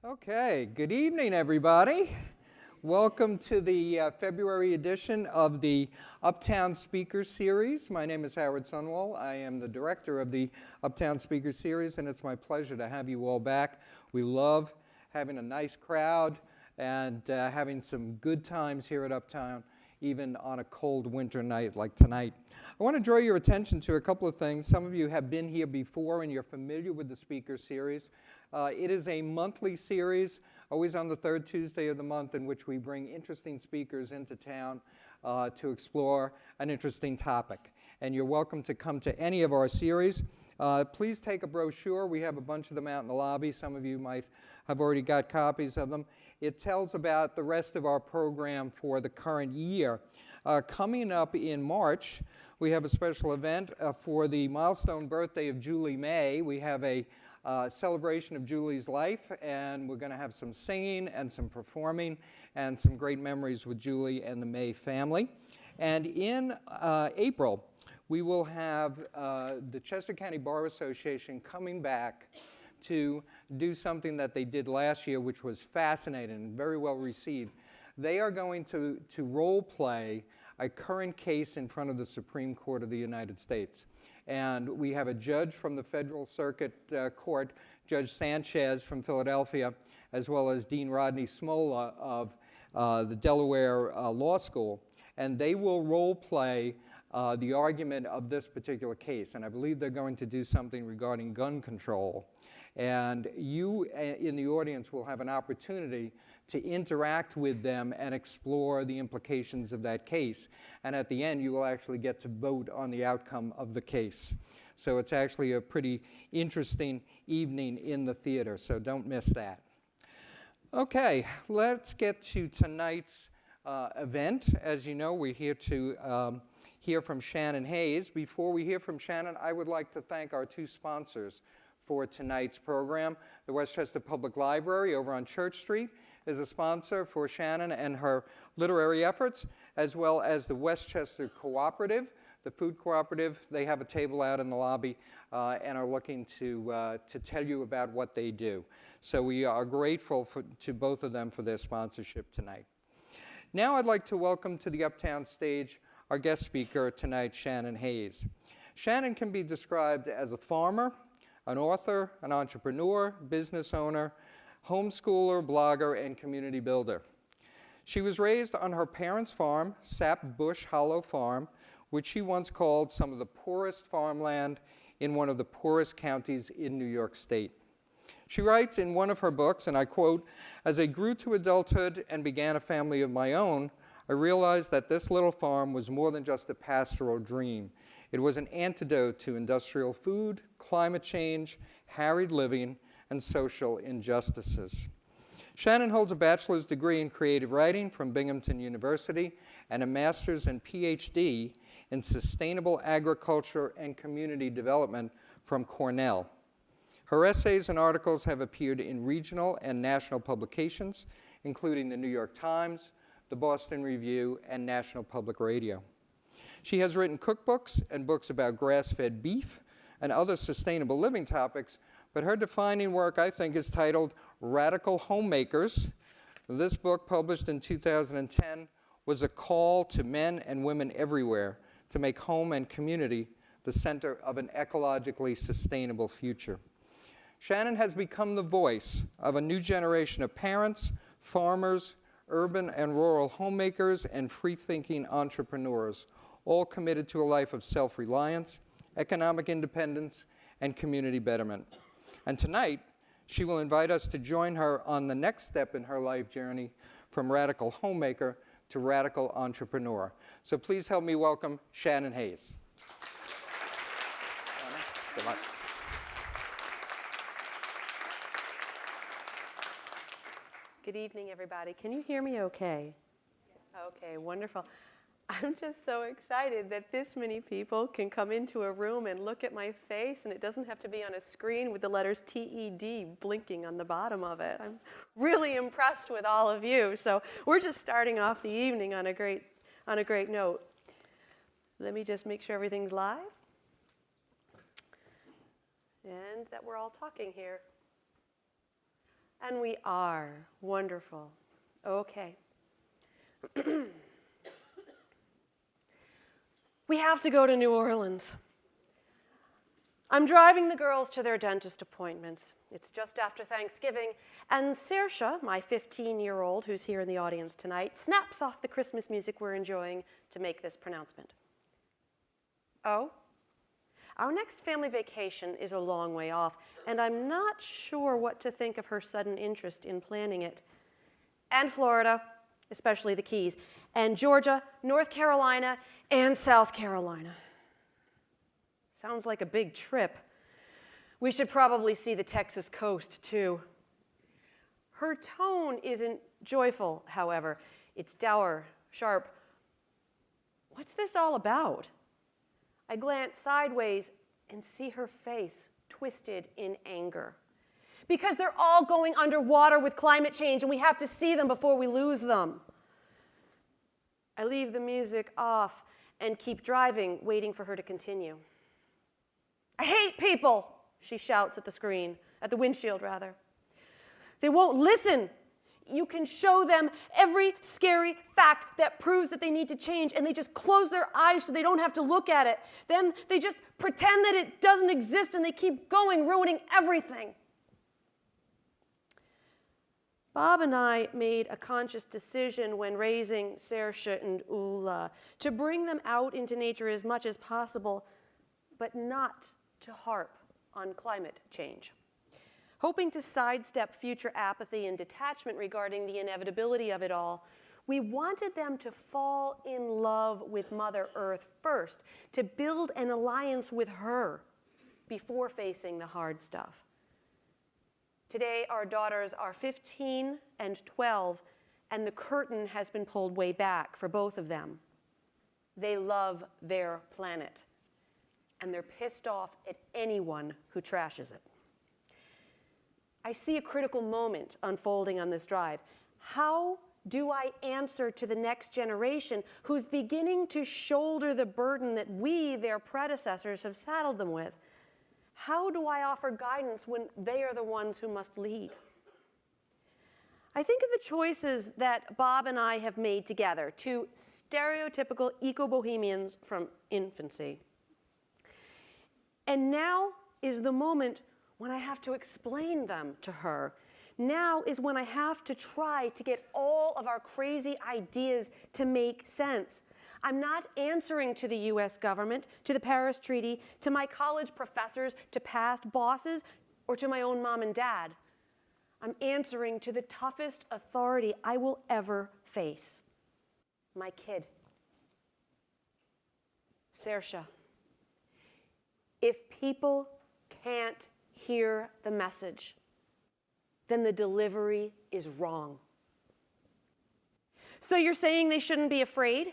Okay, good evening, everybody. Welcome to the February edition of the Uptown Speaker Series. My name is Howard Sunwall. I am the director of the Uptown Speaker Series, and it's my pleasure to have you all back. We love having a nice crowd and having some good times here at Uptown, even on a cold winter night like tonight. I want to draw your attention to a couple of things. Some of you have been here before and you're familiar with the Speaker Series. It is a monthly series, always on the third Tuesday of the month, in which we bring interesting speakers into town to explore an interesting topic. And you're welcome to come to any of our series. Please take a brochure. We have a bunch of them out in the lobby. Some of you might have already got copies of them. It tells about the rest of our program for the current year. Coming up in March, we have a special event for the milestone birthday of Julie May. We have a celebration of Julie's life, and we're going to have some singing and some performing and some great memories with Julie and the May family. And in April, we will have the Chester County Bar Association coming back to do something that they did last year, which was fascinating and very well received. They are going to role play a current case in front of the Supreme Court of the United States. And we have a judge from the Federal Circuit Court, Judge Sanchez from Philadelphia, as well as Dean Rodney Smola of the Delaware Law School. And they will role play the argument of this particular case. And I believe they're going to do something regarding gun control. And you in the audience will have an opportunity to interact with them and explore the implications of that case. And at the end, you will actually get to vote on the outcome of the case. So it's actually a pretty interesting evening in the theater, so don't miss that. Okay, let's get to tonight's event. As you know, we're here to hear from Shannon Hayes. Before we hear from Shannon, I would like to thank our two sponsors for tonight's program. The Westchester Public Library over on Church Street is a sponsor for Shannon and her literary efforts, as well as the Westchester Cooperative, the food cooperative. They have a table out in the lobby and are looking to tell you about what they do. So we are grateful to both of them for their sponsorship tonight. Now I'd like to welcome to the Uptown stage our guest speaker tonight, Shannon Hayes. Shannon can be described as a farmer, an author, an entrepreneur, business owner, homeschooler, blogger, and community builder. She was raised on her parents' farm, Sap Bush Hollow Farm, which she once called some of the poorest farmland in one of the poorest counties in New York State. She writes in one of her books, and I quote, "As I grew to adulthood and began a family of my own, I realized that this little farm was more than just a pastoral dream. It was an antidote to industrial food, climate change, harried living, and social injustices." Shannon holds a bachelor's degree in creative writing from Binghamton University and a master's and PhD in sustainable agriculture and community development from Cornell. Her essays and articles have appeared in regional and national publications, including the New York Times, the Boston Review, and National Public Radio. She has written cookbooks and books about grass-fed beef and other sustainable living topics, but her defining work, I think, is titled Radical Homemakers. This book, published in 2010, was a call to men and women everywhere to make home and community the center of an ecologically sustainable future. Shannon has become the voice of a new generation of parents, farmers, urban and rural homemakers, and free-thinking entrepreneurs, all committed to a life of self-reliance, economic independence, and community betterment. And tonight, she will invite us to join her on the next step in her life journey from radical homemaker to radical entrepreneur. So please help me welcome Shannon Hayes. Good luck. Good evening, everybody. Can you hear me okay? Okay, wonderful. I'm just so excited that this many people can come into a room and look at my face, and it doesn't have to be on a screen with the letters TED blinking on the bottom of it. I'm really impressed with all of you. So we're just starting off the evening on a great note. Let me just make sure everything's live and that we're all talking here. And we are. Wonderful. Okay. We have to go to New Orleans. I'm driving the girls to their dentist appointments. It's just after Thanksgiving, and Saoirse, my 15-year-old who's here in the audience tonight, snaps off the Christmas music we're enjoying to make this pronouncement. Oh? Our next family vacation is a long way off, and I'm not sure what to think of her sudden interest in planning it. And Florida, especially the Keys, and Georgia, North Carolina, and South Carolina. Sounds like a big trip. We should probably see the Texas coast, too. Her tone isn't joyful, however. It's dour, sharp. What's this all about? I glance sideways and see her face twisted in anger. Because they're all going underwater with climate change, and we have to see them before we lose them. I leave the music off and keep driving, waiting for her to continue. I hate people, she shouts at the screen, at the windshield, rather. They won't listen. You can show them every scary fact that proves that they need to change, and they just close their eyes so they don't have to look at it. Then they just pretend that it doesn't exist, and they keep going, ruining everything. Bob and I made a conscious decision when raising Saoirse and Ula to bring them out into nature as much as possible, but not to harp on climate change. Hoping to sidestep future apathy and detachment regarding the inevitability of it all, we wanted them to fall in love with Mother Earth first, to build an alliance with her before facing the hard stuff. Today, our daughters are 15 and 12, and the curtain has been pulled way back for both of them. They love their planet, and they're pissed off at anyone who trashes it. I see a critical moment unfolding on this drive. How do I answer to the next generation who's beginning to shoulder the burden that we, their predecessors, have saddled them with? How do I offer guidance when they are the ones who must lead? I think of the choices that Bob and I have made together, two stereotypical eco-bohemians from infancy. And now is the moment when I have to explain them to her. Now is when I have to try to get all of our crazy ideas to make sense. I'm not answering to the US government, to the Paris Treaty, to my college professors, to past bosses, or to my own mom and dad. I'm answering to the toughest authority I will ever face. My kid. Saoirse. If people can't hear the message, then the delivery is wrong. So you're saying they shouldn't be afraid?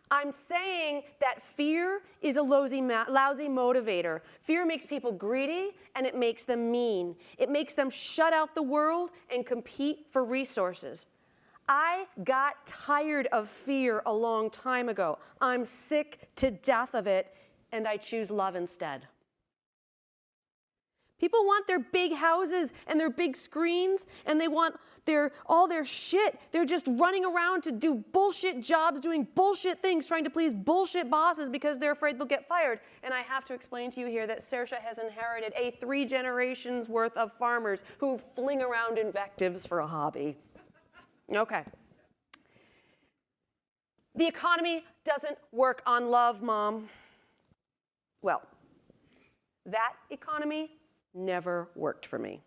I'm saying that fear is a lousy motivator. Fear makes people greedy, and it makes them mean. It makes them shut out the world and compete for resources. I got tired of fear a long time ago. I'm sick to death of it, and I choose love instead. People want their big houses and their big screens, and they want all their shit. They're just running around to do bullshit jobs, doing bullshit things, trying to please bullshit bosses because they're afraid they'll get fired. And I have to explain to you here that Saoirse has inherited 3 generations worth of farmers who fling around invectives for a hobby. Okay. The economy doesn't work on love, Mom. Well, that economy never worked for me.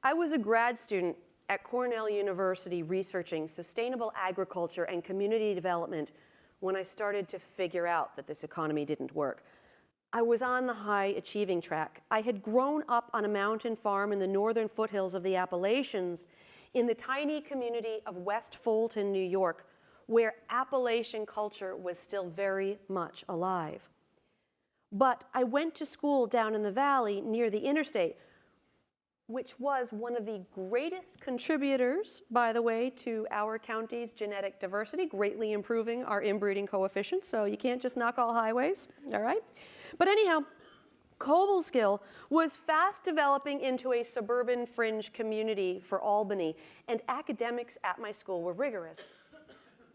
I was a grad student at Cornell University researching sustainable agriculture and community development when I started to figure out that this economy didn't work. I was on the high achieving track. I had grown up on a mountain farm in the northern foothills of the Appalachians in the tiny community of West Fulton, New York, where Appalachian culture was still very much alive. But I went to school down in the valley near the interstate, which was one of the greatest contributors, by the way, to our county's genetic diversity, greatly improving our inbreeding coefficient. So you can't just knock all highways, all right? But anyhow, Cobleskill was fast developing into a suburban fringe community for Albany, and academics at my school were rigorous.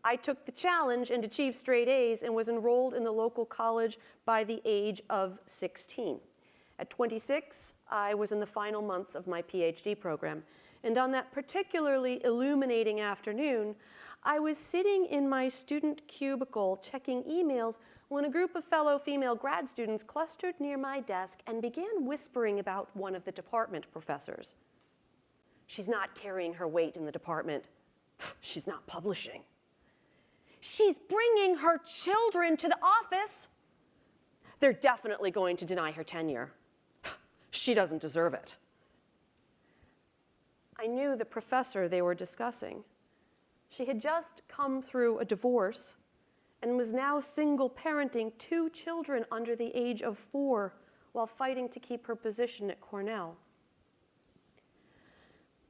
I took the challenge and achieved straight A's and was enrolled in the local college by the age of 16. At 26, I was in the final months of my PhD program. And on that particularly illuminating afternoon, I was sitting in my student cubicle checking emails when a group of fellow female grad students clustered near my desk and began whispering about one of the department professors. She's not carrying her weight in the department. She's not publishing. She's bringing her children to the office. They're definitely going to deny her tenure. She doesn't deserve it. I knew the professor they were discussing. She had just come through a divorce and was now single parenting 2 children under the age of 4 while fighting to keep her position at Cornell.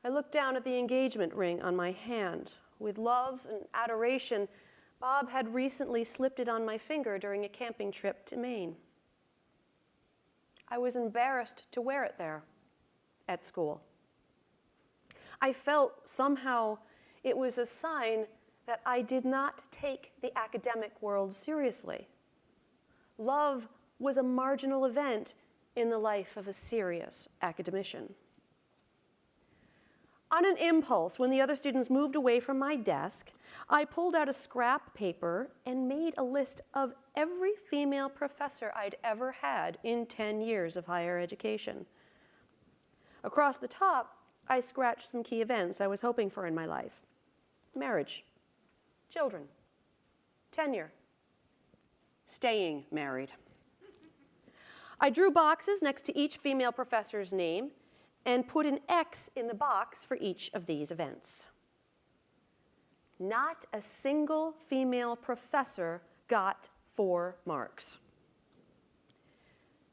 I looked down at the engagement ring on my hand. With love and adoration, Bob had recently slipped it on my finger during a camping trip to Maine. I was embarrassed to wear it there at school. I felt somehow it was a sign that I did not take the academic world seriously. Love was a marginal event in the life of a serious academician. On an impulse, when the other students moved away from my desk, I pulled out a scrap paper and made a list of every female professor I'd ever had in 10 years of higher education. Across the top, I scratched some key events I was hoping for in my life: marriage, children, tenure, staying married. I drew boxes next to each female professor's name and put an X in the box for each of these events. Not a single female professor got 4 marks.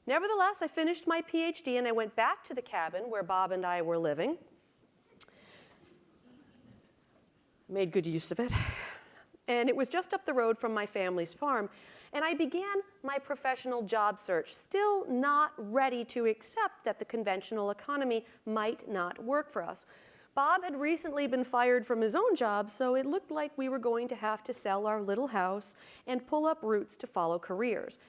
Nevertheless, I finished my PhD and I went back to the cabin where Bob and I were living. Made good use of it. And it was just up the road from my family's farm. And I began my professional job search, still not ready to accept that the conventional economy might not work for us. Bob had recently been fired from his own job, so it looked like we were going to have to sell our little house and pull up roots to follow careers.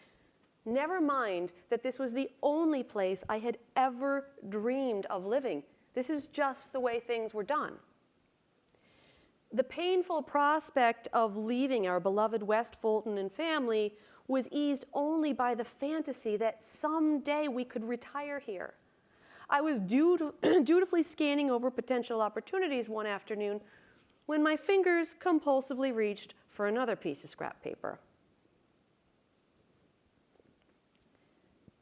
Never mind that this was the only place I had ever dreamed of living. This is just the way things were done. The painful prospect of leaving our beloved West Fulton and family was eased only by the fantasy that someday we could retire here. I was dutifully scanning over potential opportunities one afternoon when my fingers compulsively reached for another piece of scrap paper.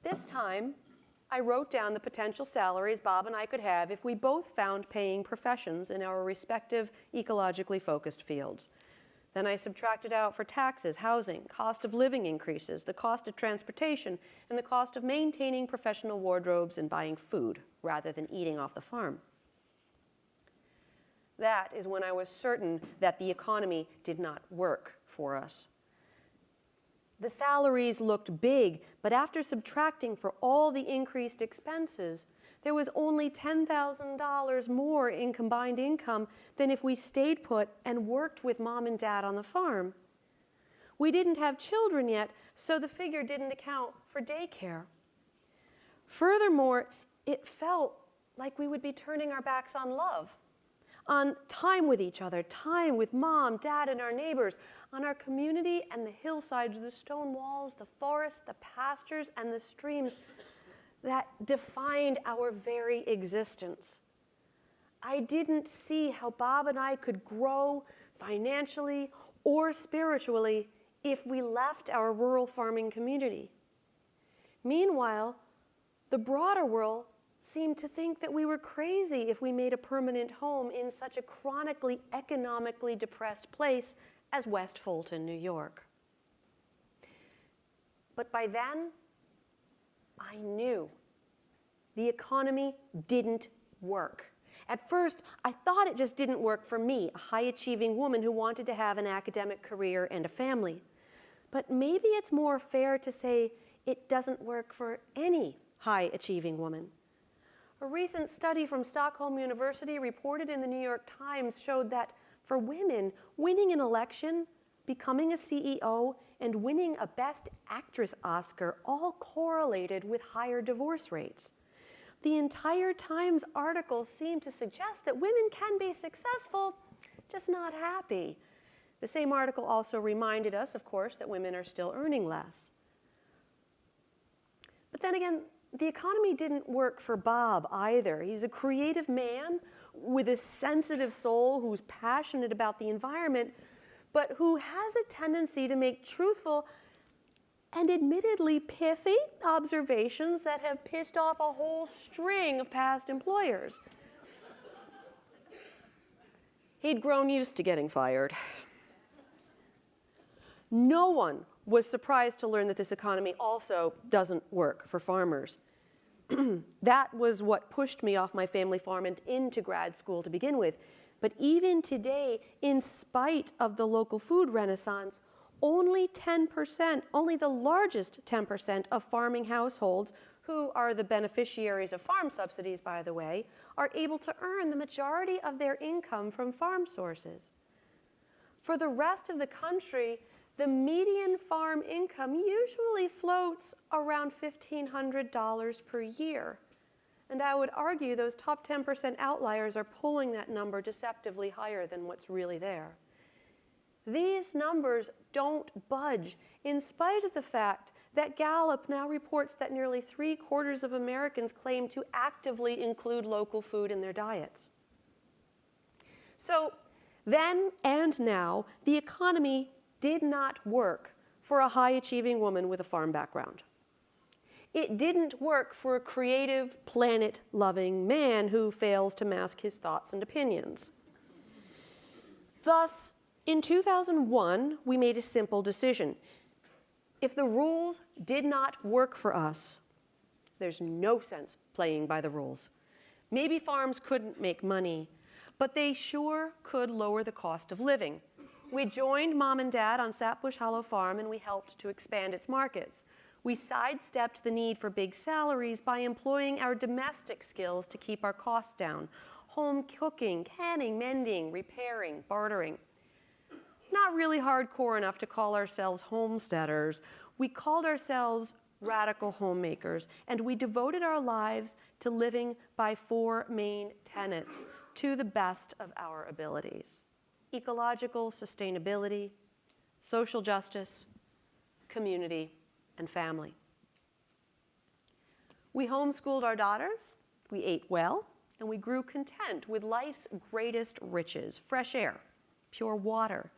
This time, I wrote down the potential salaries Bob and I could have if we both found paying professions in our respective ecologically focused fields. Then I subtracted out for taxes, housing, cost of living increases, the cost of transportation, and the cost of maintaining professional wardrobes and buying food rather than eating off the farm. That is when I was certain that the economy did not work for us. The salaries looked big, but after subtracting for all the increased expenses, there was only $10,000 more in combined income than if we stayed put and worked with Mom and Dad on the farm. We didn't have children yet, so the figure didn't account for daycare. Furthermore, it felt like we would be turning our backs on love, on time with each other, time with Mom, Dad, and our neighbors, on our community and the hillsides, the stone walls, the forests, the pastures, and the streams that defined our very existence. I didn't see how Bob and I could grow financially or spiritually if we left our rural farming community. Meanwhile, the broader world seemed to think that we were crazy if we made a permanent home in such a chronically economically depressed place as West Fulton, New York. But by then, I knew the economy didn't work. At first, I thought it just didn't work for me, a high-achieving woman who wanted to have an academic career and a family. But maybe it's more fair to say it doesn't work for any high-achieving woman. A recent study from Stockholm University reported in the New York Times showed that for women, winning an election, becoming a CEO, and winning a Best Actress Oscar all correlated with higher divorce rates. The entire Times article seemed to suggest that women can be successful, just not happy. The same article also reminded us, of course, that women are still earning less. But then again, the economy didn't work for Bob either. He's a creative man with a sensitive soul who's passionate about the environment, but who has a tendency to make truthful and admittedly pithy observations that have pissed off a whole string of past employers. He'd grown used to getting fired. No one was surprised to learn that this economy also doesn't work for farmers. That was what pushed me off my family farm and into grad school to begin with. But even today, in spite of the local food renaissance, only 10%, only the largest 10% of farming households, who are the beneficiaries of farm subsidies, by the way, are able to earn the majority of their income from farm sources. For the rest of the country, the median farm income usually floats around $1,500 per year. And I would argue those top 10% outliers are pulling that number deceptively higher than what's really there. These numbers don't budge, in spite of the fact that Gallup now reports that nearly 3/4 of Americans claim to actively include local food in their diets. So then and now, the economy did not work for a high-achieving woman with a farm background. It didn't work for a creative, planet-loving man who fails to mask his thoughts and opinions. Thus, in 2001, we made a simple decision. If the rules did not work for us, there's no sense playing by the rules. Maybe farms couldn't make money, but they sure could lower the cost of living. We joined Mom and Dad on Sapbush Hollow Farm, and we helped to expand its markets. We sidestepped the need for big salaries by employing our domestic skills to keep our costs down. Home cooking, canning, mending, repairing, bartering. Not really hardcore enough to call ourselves homesteaders. We called ourselves Radical Homemakers, and we devoted our lives to living by 4 main tenets to the best of our abilities: ecological sustainability, social justice, community, and family. We homeschooled our daughters, we ate well, and we grew content with life's greatest riches: fresh air, pure water,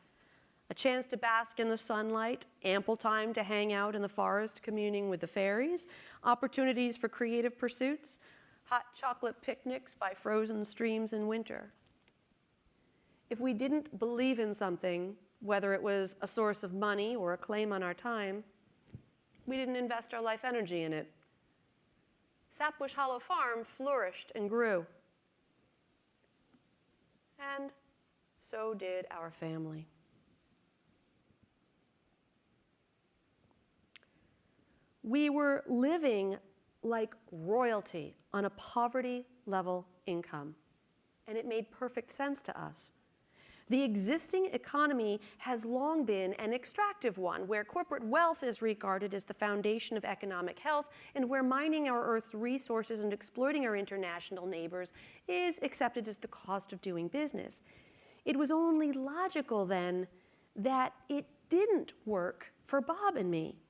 a chance to bask in the sunlight, ample time to hang out in the forest communing with the fairies, opportunities for creative pursuits, hot chocolate picnics by frozen streams in winter. If we didn't believe in something, whether it was a source of money or a claim on our time, we didn't invest our life energy in it. Sapbush Hollow Farm flourished and grew. And so did our family. We were living like royalty on a poverty-level income, and it made perfect sense to us. The existing economy has long been an extractive one, where corporate wealth is regarded as the foundation of economic health, and where mining our Earth's resources and exploiting our international neighbors is accepted as the cost of doing business. It was only logical then that it didn't work for Bob and me.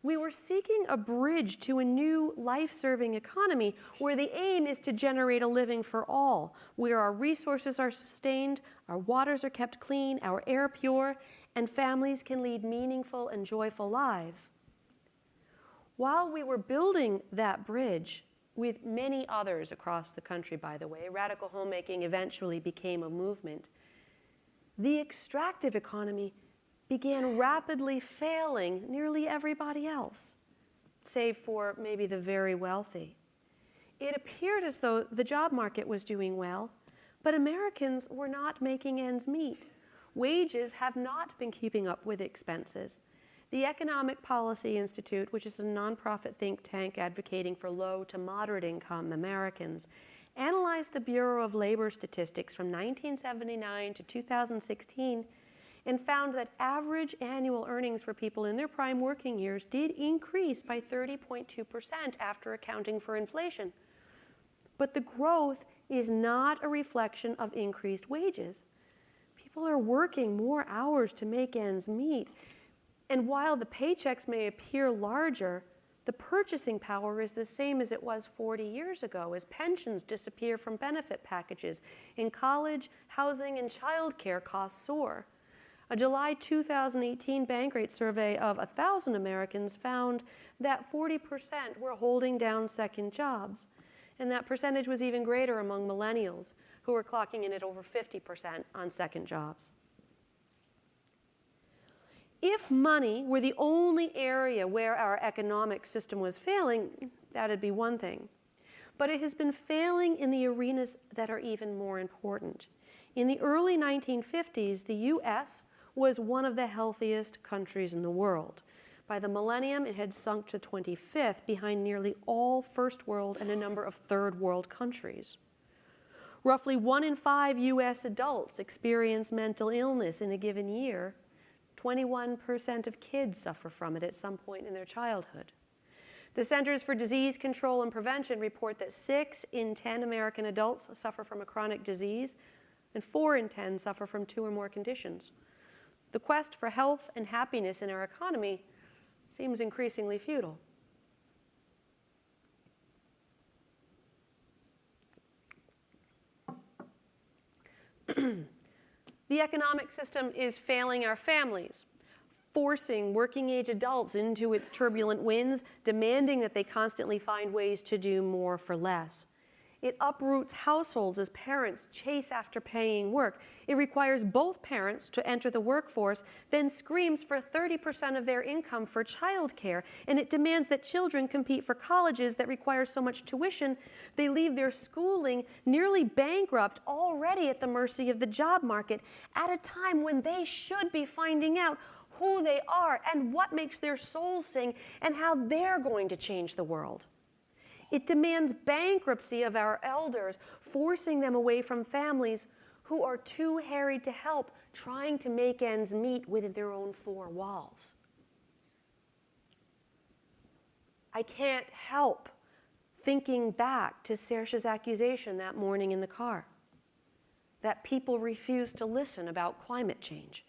We were seeking a bridge to a new life-serving economy where the aim is to generate a living for all, where our resources are sustained, our waters are kept clean, our air pure, and families can lead meaningful and joyful lives. While we were building that bridge, with many others across the country, by the way, radical homemaking eventually became a movement, the extractive economy began rapidly failing nearly everybody else, save for maybe the very wealthy. it appeared as though the job market was doing well, but Americans were not making ends meet. Wages have not been keeping up with expenses. The Economic Policy Institute, which is a nonprofit think tank advocating for low to moderate income Americans, analyzed the Bureau of Labor Statistics from 1979 to 2016 and found that average annual earnings for people in their prime working years did increase by 30.2% after accounting for inflation. But the growth is not a reflection of increased wages. People are working more hours to make ends meet. And while the paychecks may appear larger, the purchasing power is the same as it was 40 years ago as pensions disappear from benefit packages, and college, housing, and child care costs soar. A July 2018 Bankrate survey of 1,000 Americans found that 40% were holding down second jobs. And that percentage was even greater among millennials, who were clocking in at over 50% on second jobs. If money were the only area where our economic system was failing, that'd be one thing. But it has been failing in the arenas that are even more important. In the early 1950s, the US was one of the healthiest countries in the world. By the millennium, it had sunk to 25th, behind nearly all first world and a number of third world countries. Roughly 1 in 5 US adults experience mental illness in a given year. 21% of kids suffer from it at some point in their childhood. The Centers for Disease Control and Prevention report that 6 in 10 American adults suffer from a chronic disease, and 4 in 10 suffer from 2 or more conditions. The quest for health and happiness in our economy seems increasingly futile. The economic system is failing our families, forcing working-age adults into its turbulent winds, demanding that they constantly find ways to do more for less. It uproots households as parents chase after paying work. It requires both parents to enter the workforce, then screams for 30% of their income for childcare. And it demands that children compete for colleges that require so much tuition, they leave their schooling nearly bankrupt, already at the mercy of the job market, at a time when they should be finding out who they are and what makes their souls sing and how they're going to change the world. It demands bankruptcy of our elders, forcing them away from families who are too harried to help, trying to make ends meet within their own 4 walls. I can't help thinking back to Saoirse's accusation that morning in the car, that people refuse to listen about climate change.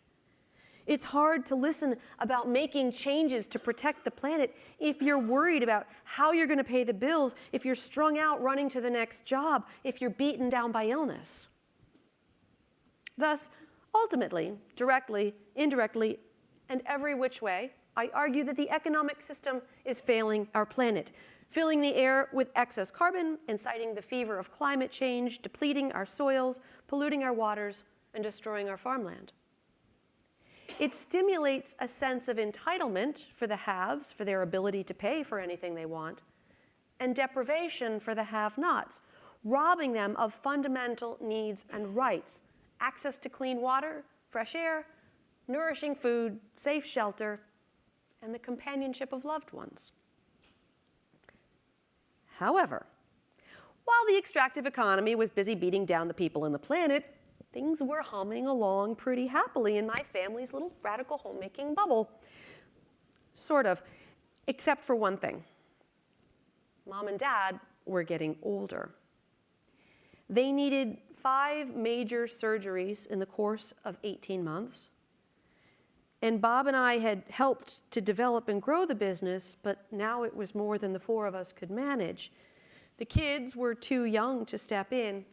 It's hard to listen about making changes to protect the planet if you're worried about how you're going to pay the bills, if you're strung out running to the next job, if you're beaten down by illness. Thus, ultimately, directly, indirectly, and every which way, I argue that the economic system is failing our planet, filling the air with excess carbon, inciting the fever of climate change, depleting our soils, polluting our waters, and destroying our farmland. It stimulates a sense of entitlement for the haves, for their ability to pay for anything they want, and deprivation for the have-nots, robbing them of fundamental needs and rights: access to clean water, fresh air, nourishing food, safe shelter, and the companionship of loved ones. However, while the extractive economy was busy beating down the people and the planet, things were humming along pretty happily in my family's little radical homemaking bubble. Sort of, except for one thing. Mom and Dad were getting older. They needed 5 major surgeries in the course of 18 months. And Bob and I had helped to develop and grow the business, but now it was more than the 4 of us could manage. The kids were too young to step in,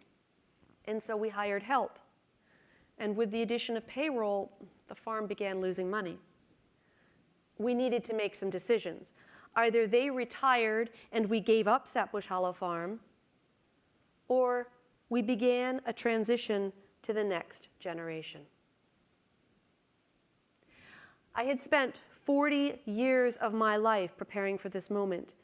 and so we hired help. And with the addition of payroll, the farm began losing money. We needed to make some decisions. Either they retired and we gave up Sapbush Hollow Farm, or we began a transition to the next generation. I had spent 40 years of my life preparing for this moment.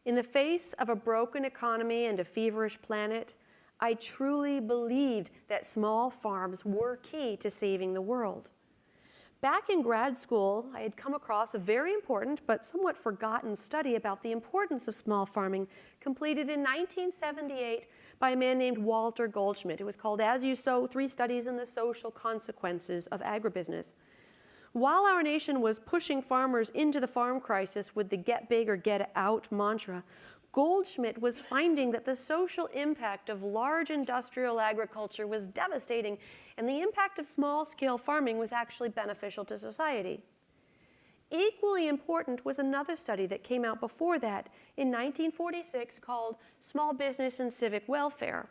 In the face of a broken economy and a feverish planet, I truly believed that small farms were key to saving the world. Back in grad school, I had come across a very important but somewhat forgotten study about the importance of small farming, completed in 1978 by a man named Walter Goldschmidt. It was called As You Sow: 3 Studies in the Social Consequences of Agribusiness. While our nation was pushing farmers into the farm crisis with the get big or get out mantra, Goldschmidt was finding that the social impact of large industrial agriculture was devastating, and the impact of small-scale farming was actually beneficial to society. Equally important was another study that came out before that in 1946 called Small Business and Civic Welfare.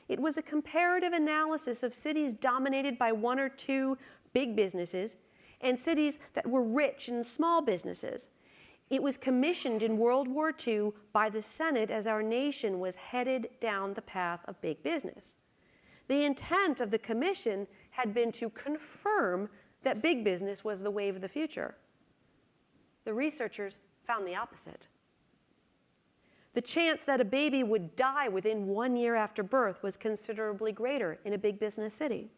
It was a comparative analysis of cities dominated by 1 or 2 big businesses and cities that were rich in small businesses. It was commissioned in World War II by the Senate as our nation was headed down the path of big business. The intent of the commission had been to confirm that big business was the wave of the future. The researchers found the opposite. The chance that a baby would die within 1 year after birth was considerably greater in a big business city.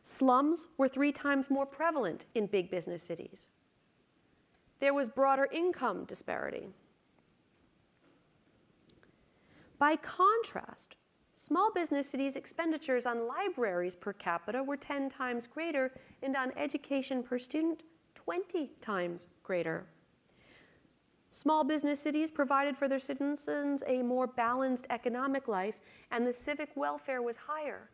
Slums were 3 times more prevalent in big business cities. There was broader income disparity. By contrast, small business cities' expenditures on libraries per capita were 10 times greater, and on education per student, 20 times greater. Small business cities provided for their citizens a more balanced economic life, and the civic welfare was higher.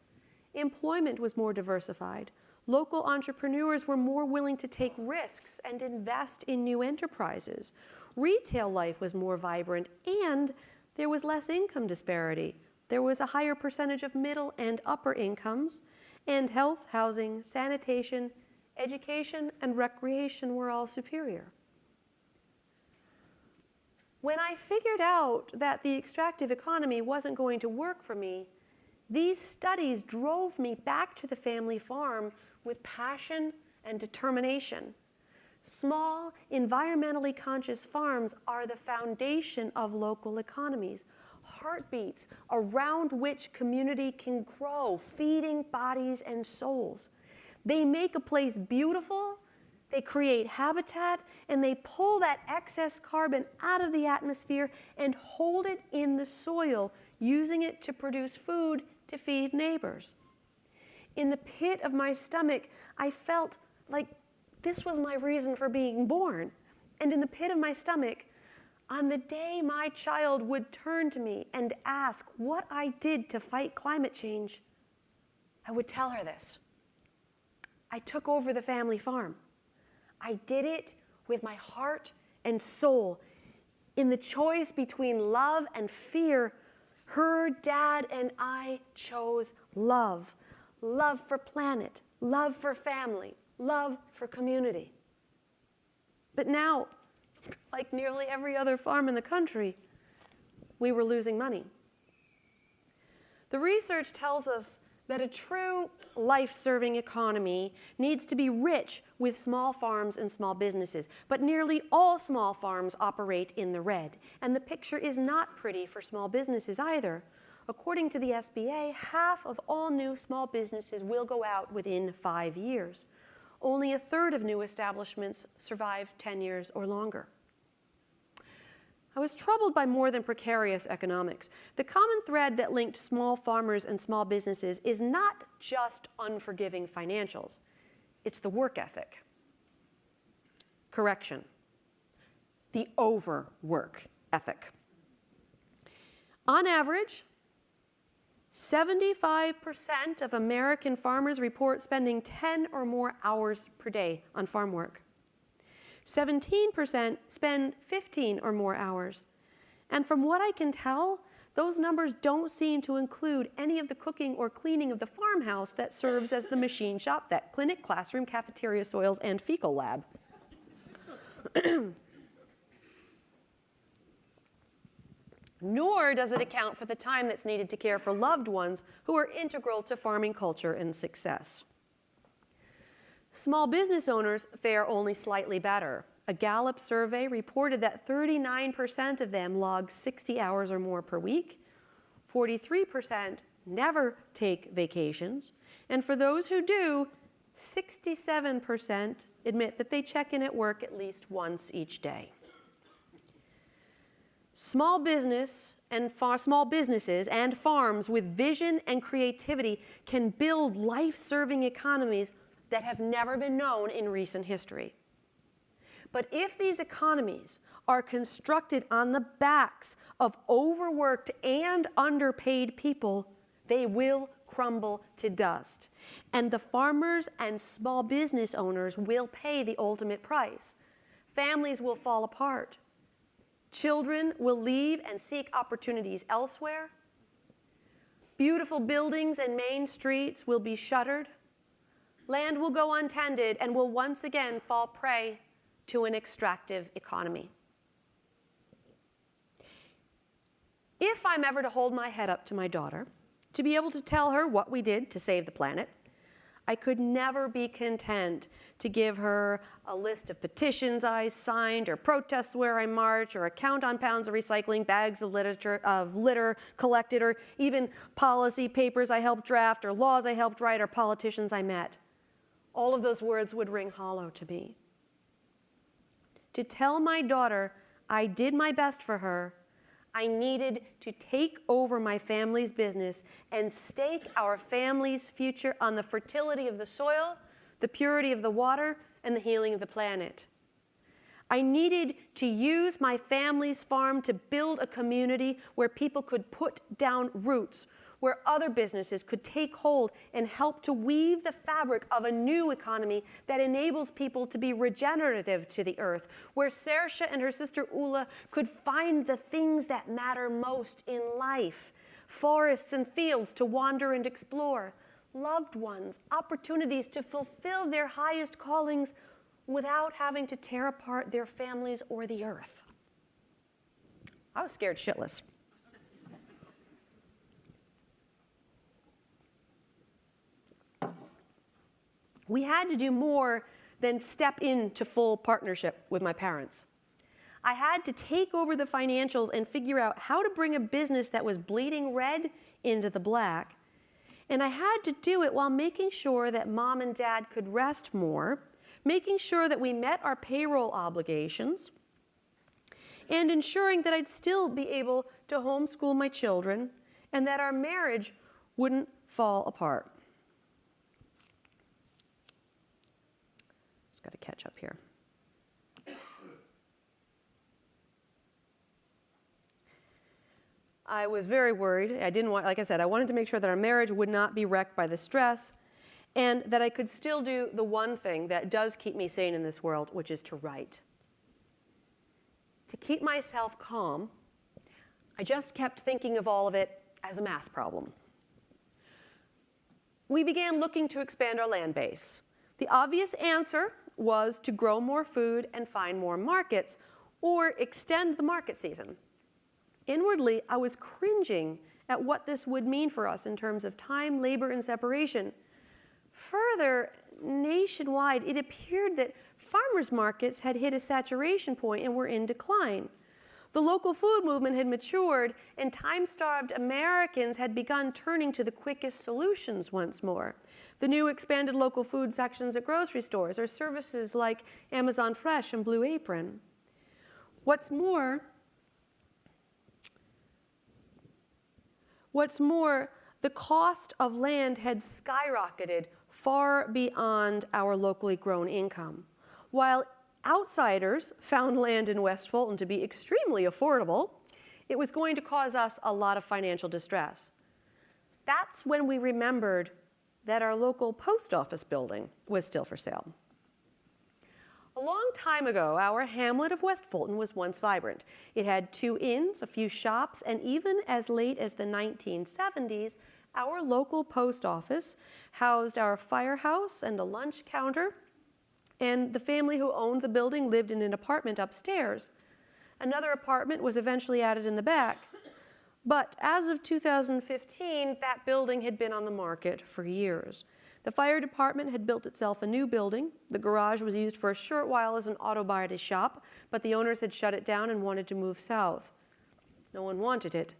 Employment was more diversified. Local entrepreneurs were more willing to take risks and invest in new enterprises. Retail life was more vibrant, and there was less income disparity. There was a higher percentage of middle and upper incomes, and health, housing, sanitation, education, and recreation were all superior. When I figured out that the extractive economy wasn't going to work for me, these studies drove me back to the family farm with passion and determination. Small, environmentally conscious farms are the foundation of local economies, heartbeats around which community can grow, feeding bodies and souls. They make a place beautiful, they create habitat, and they pull that excess carbon out of the atmosphere and hold it in the soil, using it to produce food to feed neighbors. In the pit of my stomach, I felt like this was my reason for being born. And in the pit of my stomach, on the day my child would turn to me and ask what I did to fight climate change, I would tell her this. I took over the family farm. I did it with my heart and soul. In the choice between love and fear, her dad and I chose love. Love for planet, love for family, love for community. But now, like nearly every other farm in the country, we were losing money. The research tells us that a true life-serving economy needs to be rich with small farms and small businesses, but nearly all small farms operate in the red, and the picture is not pretty for small businesses either. According to the SBA, half of all new small businesses will go out within 5 years. Only a third of new establishments survive 10 years or longer. I was troubled by more than precarious economics. The common thread that linked small farmers and small businesses is not just unforgiving financials. It's the work ethic. Correction. The overwork ethic. On average, 75% of American farmers report spending 10 or more hours per day on farm work. 17% spend 15 or more hours. And from what I can tell, those numbers don't seem to include any of the cooking or cleaning of the farmhouse that serves as the machine shop, vet clinic, classroom, cafeteria, soils, and fecal lab. Nor does it account for the time that's needed to care for loved ones who are integral to farming culture and success. Small business owners fare only slightly better. A Gallup survey reported that 39% of them log 60 hours or more per week, 43% never take vacations, and for those who do, 67% admit that they check in at work at least once each day. Small businesses and farms with vision and creativity can build life-serving economies that have never been known in recent history. But if these economies are constructed on the backs of overworked and underpaid people, they will crumble to dust. And the farmers and small business owners will pay the ultimate price. Families will fall apart. Children will leave and seek opportunities elsewhere. Beautiful buildings and main streets will be shuttered. Land will go untended and will once again fall prey to an extractive economy. If I'm ever to hold my head up to my daughter, to be able to tell her what we did to save the planet, I could never be content to give her a list of petitions I signed or protests where I marched or a count on pounds of recycling, bags of litter collected, or even policy papers I helped draft or laws I helped write or politicians I met. All of those words would ring hollow to me. To tell my daughter I did my best for her, I needed to take over my family's business and stake our family's future on the fertility of the soil, the purity of the water, and the healing of the planet. I needed to use my family's farm to build a community where people could put down roots, where other businesses could take hold and help to weave the fabric of a new economy that enables people to be regenerative to the earth, where Saoirse and her sister Ula could find the things that matter most in life, forests and fields to wander and explore, loved ones, opportunities to fulfill their highest callings without having to tear apart their families or the earth. I was scared shitless. We had to do more than step into full partnership with my parents. I had to take over the financials and figure out how to bring a business that was bleeding red into the black. And I had to do it while making sure that Mom and Dad could rest more, making sure that we met our payroll obligations, and ensuring that I'd still be able to homeschool my children and that our marriage wouldn't fall apart. Got to catch up here. I was very worried. Like I said, I wanted to make sure that our marriage would not be wrecked by the stress and that I could still do the one thing that does keep me sane in this world, which is to write. To keep myself calm, I just kept thinking of all of it as a math problem. We began looking to expand our land base. The obvious answer was to grow more food and find more markets, or extend the market season. Inwardly, I was cringing at what this would mean for us in terms of time, labor, and separation. Further, nationwide, it appeared that farmers' markets had hit a saturation point and were in decline. The local food movement had matured, and time-starved Americans had begun turning to the quickest solutions once more. The new expanded local food sections at grocery stores or services like Amazon Fresh and Blue Apron. What's more, the cost of land had skyrocketed far beyond our locally grown income. While outsiders found land in West Fulton to be extremely affordable, it was going to cause us a lot of financial distress. That's when we remembered that our local post office building was still for sale. A long time ago, our hamlet of West Fulton was once vibrant. It had 2 inns, a few shops, and even as late as the 1970s, our local post office housed our firehouse and a lunch counter, and the family who owned the building lived in an apartment upstairs. Another apartment was eventually added in the back. But as of 2015, that building had been on the market for years. The fire department had built itself a new building. The garage was used for a short while as an auto body shop, but the owners had shut it down and wanted to move south. No one wanted it.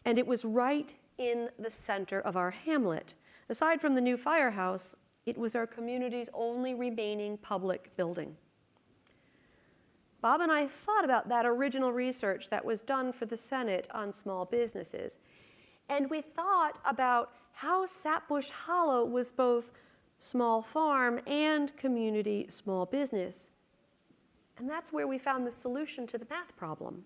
And it was right in the center of our hamlet. Aside from the new firehouse, it was our community's only remaining public building. Bob and I thought about that original research that was done for the Senate on small businesses. And we thought about how Sapbush Hollow was both small farm and community small business. And that's where we found the solution to the math problem.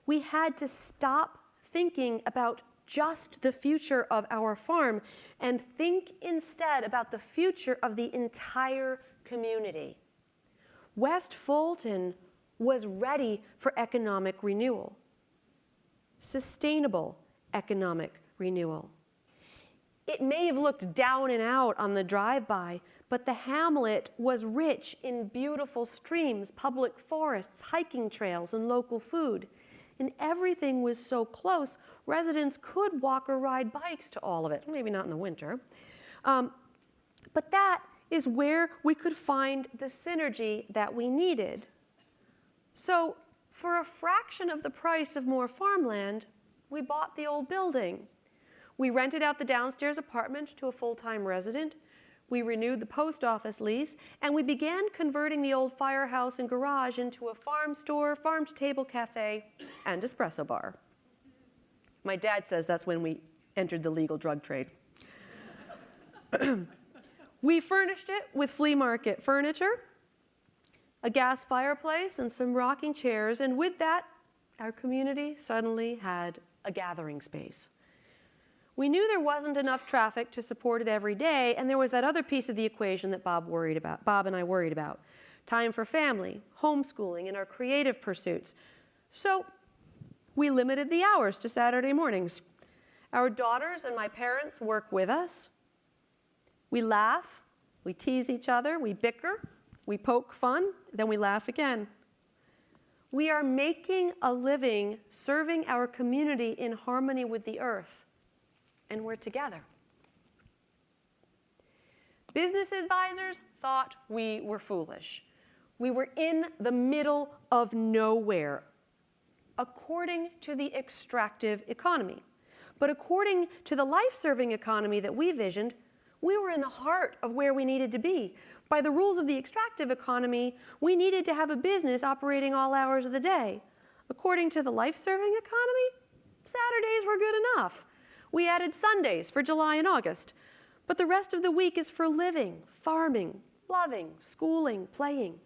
We had to stop thinking about just the future of our farm and think instead about the future of the entire community. West Fulton was ready for economic renewal, sustainable economic renewal. It may have looked down and out on the drive-by, but the hamlet was rich in beautiful streams, public forests, hiking trails, and local food. And everything was so close, residents could walk or ride bikes to all of it, maybe not in the winter. But that is where we could find the synergy that we needed. So for a fraction of the price of more farmland, we bought the old building. We rented out the downstairs apartment to a full-time resident. We renewed the post office lease, and we began converting the old firehouse and garage into a farm store, farm-to-table cafe, and espresso bar. My dad says that's when we entered the legal drug trade. We furnished it with flea market furniture, a gas fireplace, and some rocking chairs, and with that, our community suddenly had a gathering space. We knew there wasn't enough traffic to support it every day, and there was that other piece of the equation that Bob and I worried about. Time for family, homeschooling, and our creative pursuits. So we limited the hours to Saturday mornings. Our daughters and my parents work with us. We laugh, we tease each other, we bicker, we poke fun, then we laugh again. We are making a living serving our community in harmony with the earth, and we're together. Business advisors thought we were foolish. We were in the middle of nowhere, according to the extractive economy. But according to the life-serving economy that we visioned, we were in the heart of where we needed to be. By the rules of the extractive economy, we needed to have a business operating all hours of the day. According to the life-serving economy, Saturdays were good enough. We added Sundays for July and August. But the rest of the week is for living, farming, loving, schooling, playing.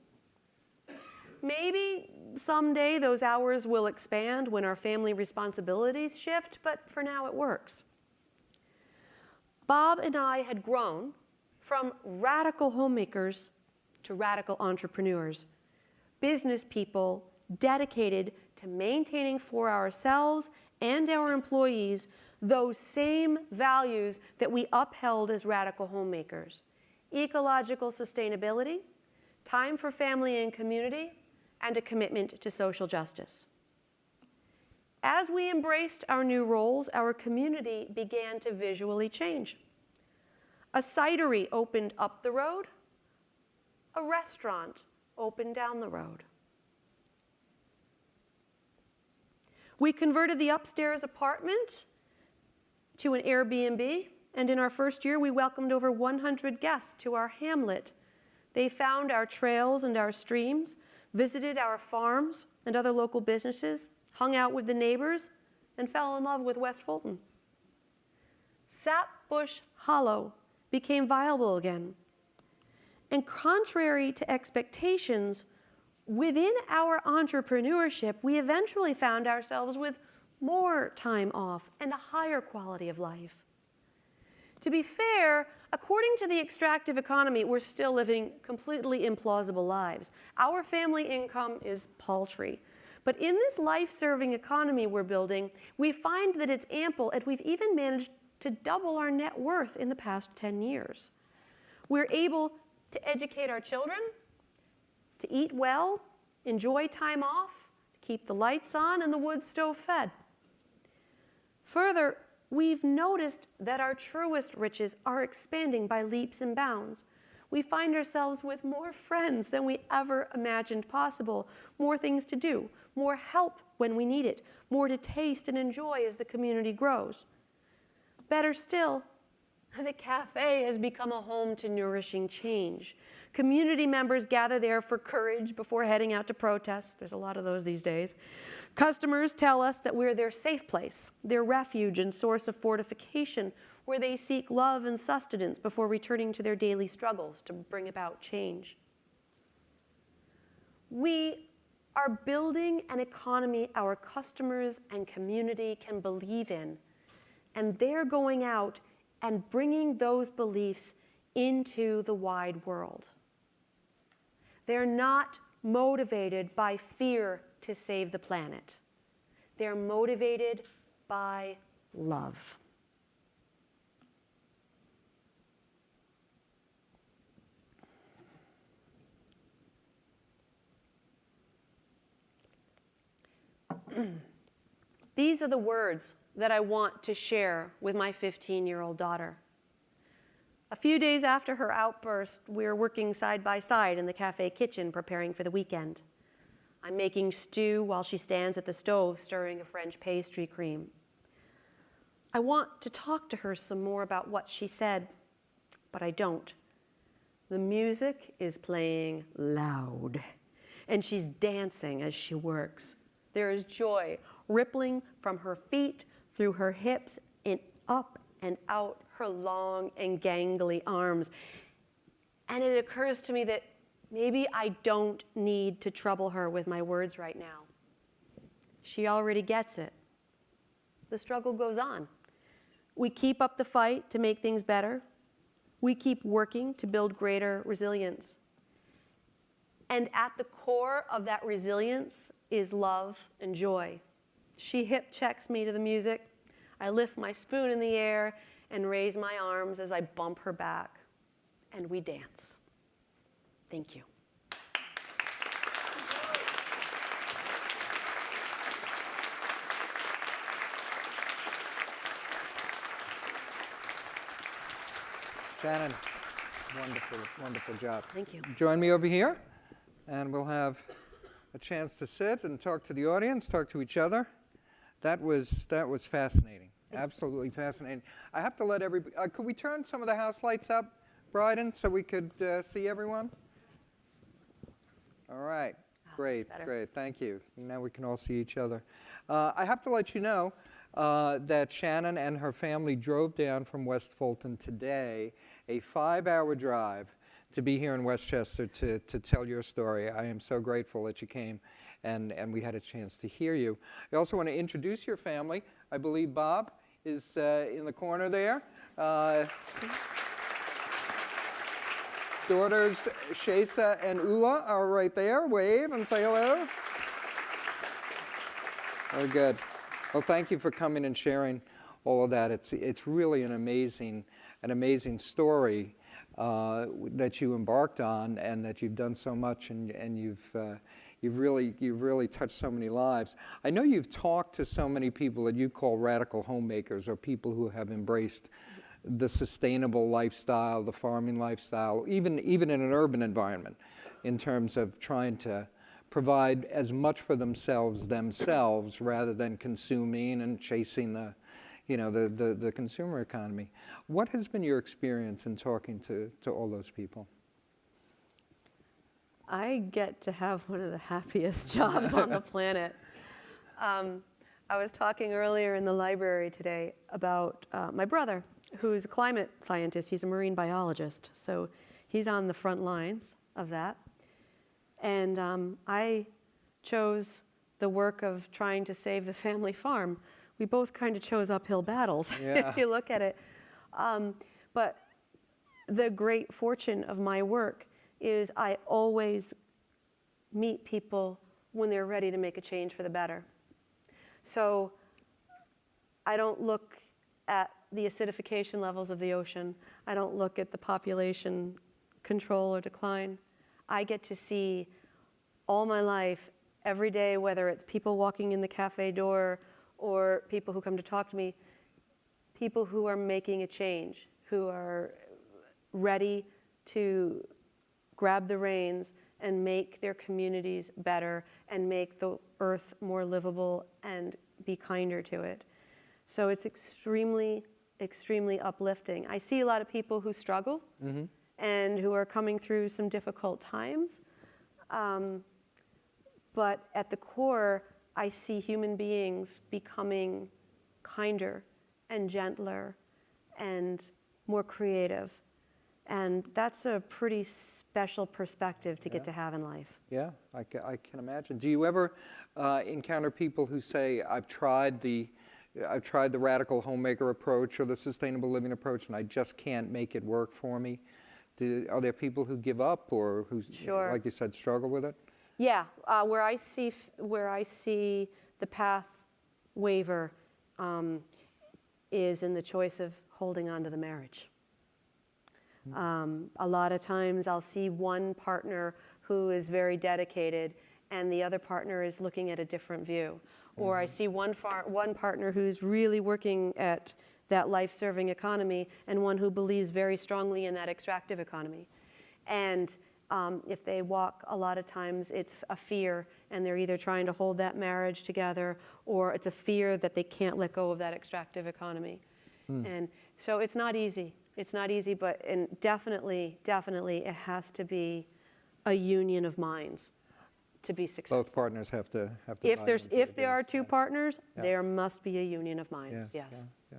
Maybe someday those hours will expand when our family responsibilities shift, but for now it works. Bob and I had grown from radical homemakers to radical entrepreneurs, business people dedicated to maintaining for ourselves and our employees those same values that we upheld as radical homemakers: ecological sustainability, time for family and community, and a commitment to social justice. As we embraced our new roles, our community began to visually change. A cidery opened up the road. A restaurant opened down the road. We converted the upstairs apartment to an Airbnb, and in our first year, we welcomed over 100 guests to our hamlet. They found our trails and our streams, visited our farms and other local businesses, hung out with the neighbors, and fell in love with West Fulton. Sapbush Hollow became viable again. And contrary to expectations, within our entrepreneurship, we eventually found ourselves with more time off and a higher quality of life. To be fair, according to the extractive economy, we're still living completely implausible lives. Our family income is paltry. But in this life-serving economy we're building, we find that it's ample, and we've even managed to double our net worth in the past 10 years. We're able to educate our children, to eat well, enjoy time off, keep the lights on and the wood stove fed. Further, We've noticed that our truest riches are expanding by leaps and bounds. We find ourselves with more friends than we ever imagined possible, more things to do, more help when we need it, more to taste and enjoy as the community grows. Better still, the cafe has become a home to nourishing change. Community members gather there for courage before heading out to protests. There's a lot of those these days. Customers tell us that we're their safe place, their refuge and source of fortification, where they seek love and sustenance before returning to their daily struggles to bring about change. We are building an economy our customers and community can believe in, and they're going out and bringing those beliefs into the wide world. They're not motivated by fear to save the planet. They're motivated by love. These are the words that I want to share with my 15-year-old daughter. A few days after her outburst, we're working side by side in the cafe kitchen preparing for the weekend. I'm making stew while she stands at the stove stirring a French pastry cream. I want to talk to her some more about what she said, but I don't. The music is playing loud, and she's dancing as she works. There is joy rippling from her feet, through her hips, and up and out her long and gangly arms. And it occurs to me that maybe I don't need to trouble her with my words right now. She already gets it. The struggle goes on. We keep up the fight to make things better. We keep working to build greater resilience. And at the core of that resilience is love and joy. She hip checks me to the music. I lift my spoon in the air and raise my arms as I bump her back, and we dance. Thank you. Shannon, wonderful, wonderful job. Thank you. Join me over here, and we'll have a chance to sit and talk to the audience, talk to each other. That was fascinating, absolutely fascinating. I have to let everybody, could we turn some of the house lights up, Bryden, so we could see everyone? All right, great, great, thank you. Now we can all see each other. I have to let you know that Shannon and her family drove down from West Fulton today, a 5-hour drive, to be here in Westchester to tell your story. I am so grateful that you came and we had a chance to hear you. I also want to introduce your family. I believe Bob is in the corner there. Daughters Shesa and Ula are right there. Wave and say hello. Very good. Well, thank you for coming and sharing all of that. It's really an amazing story that you embarked on, and that you've done so much, and you've really touched so many lives. I know you've talked to so many people that you call radical homemakers, or people who have embraced the sustainable lifestyle, the farming lifestyle, even in an urban environment, in terms of trying to provide as much for themselves rather than consuming and chasing the consumer economy. What has been your experience in talking to all those people? I get to have one of the happiest jobs on the planet. I was talking earlier in the library today about my brother, who's a climate scientist. He's a marine biologist, so he's on the front lines of that. And I chose the work of trying to save the family farm. We both kind of chose uphill battles, yeah. If you look at it. But the great fortune of my work is I always meet people when they're ready to make a change for the better. So I don't look at the acidification levels of the ocean. I don't look at the population control or decline. I get to see all my life, every day, whether it's people walking in the cafe door or people who come to talk to me, people who are making a change, who are ready to grab the reins and make their communities better and make the earth more livable and be kinder to it. So it's extremely, extremely uplifting. I see a lot of people who struggle and who are coming through some difficult times. But at the core, I see human beings becoming kinder and gentler and more creative. And that's a pretty special perspective to get to have in life. Yeah, I can imagine. Do you ever encounter people who say, I've tried the Radical Homemaker approach or the sustainable living approach, and I just can't make it work for me? Are there people who give up or who, Sure. like you said, struggle with it? Yeah, where I see the path waver is in the choice of holding on to the marriage. A lot of times I'll see one partner who is very dedicated and the other partner is looking at a different view. Or I see one partner who's really working at that life-serving economy and one who believes very strongly in that extractive economy. And if they walk, a lot of times it's a fear and they're either trying to hold that marriage together or it's a fear that they can't let go of that extractive economy. And so it's not easy. It's not easy, but and definitely it has to be a union of minds to be successful. Both partners have to If there are two partners, there must be a union of minds. Yes. Yeah.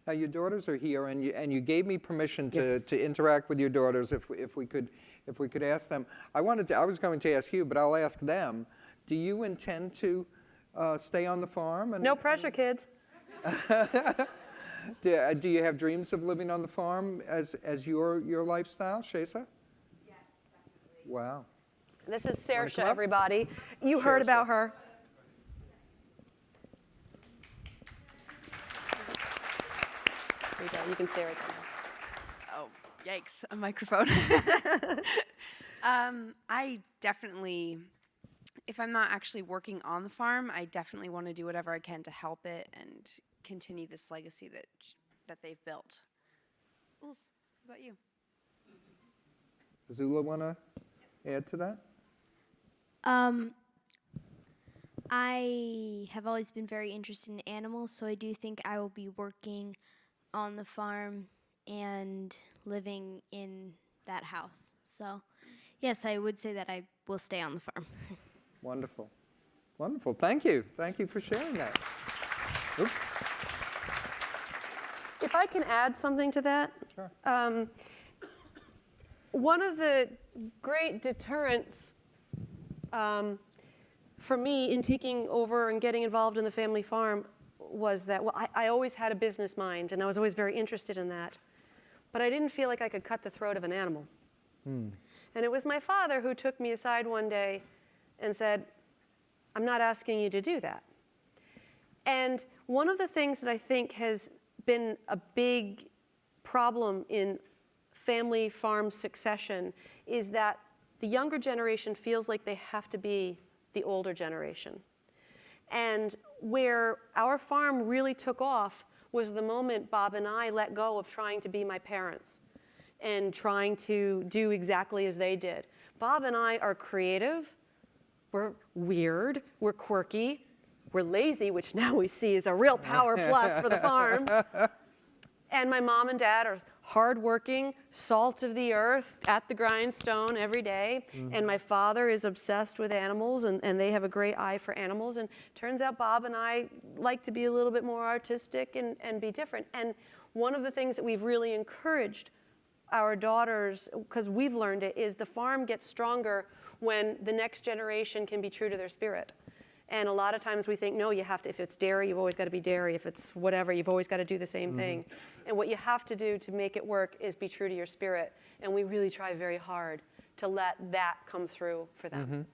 Now your daughters are here, and you gave me permission to interact with your daughters if we could ask them. I was going to ask you, but I'll ask them. Do you intend to stay on the farm? No pressure, kids. Do you have dreams of living on the farm as your lifestyle, Shesa? Yes, definitely. Wow. This is Wanna Saoirse, come up? everybody. You heard about her. There you go. You can stay right there. Oh, yikes, a microphone. I definitely, if I'm not actually working on the farm, I definitely want to do whatever I can to help it and continue this legacy that they've built. Jules, how about you? Does Zula want to add to that? I have always been very interested in animals, so I do think I will be working on the farm and living in that house. So, yes, I would say that I will stay on the farm. Wonderful. Wonderful. Thank you. Thank you for sharing that. Oops. If I can add something to that. Sure. One of the great deterrents for me in taking over and getting involved in the family farm was that, I always had a business mind and I was always very interested in that. But I didn't feel like I could cut the throat of an animal. And it was my father who took me aside one day and said, I'm not asking you to do that. And one of the things that I think has been a big problem in family farm succession is that the younger generation feels like they have to be the older generation. And where our farm really took off was the moment Bob and I let go of trying to be my parents and trying to do exactly as they did. Bob and I are creative, we're weird, we're quirky, we're lazy, which now we see is a real power plus for the farm. And my mom and dad are hardworking, salt of the earth, at the grindstone every day. And my father is obsessed with animals, and they have a great eye for animals. And turns out Bob and I like to be a little bit more artistic and be different. And one of the things that we've really encouraged our daughters, because we've learned it, is the farm gets stronger when the next generation can be true to their spirit. And a lot of times we think, no, you have to, if it's dairy, you've always got to be dairy. If it's whatever, you've always got to do the same thing. And what you have to do to make it work is be true to your spirit. And we really try very hard to let that come through for them.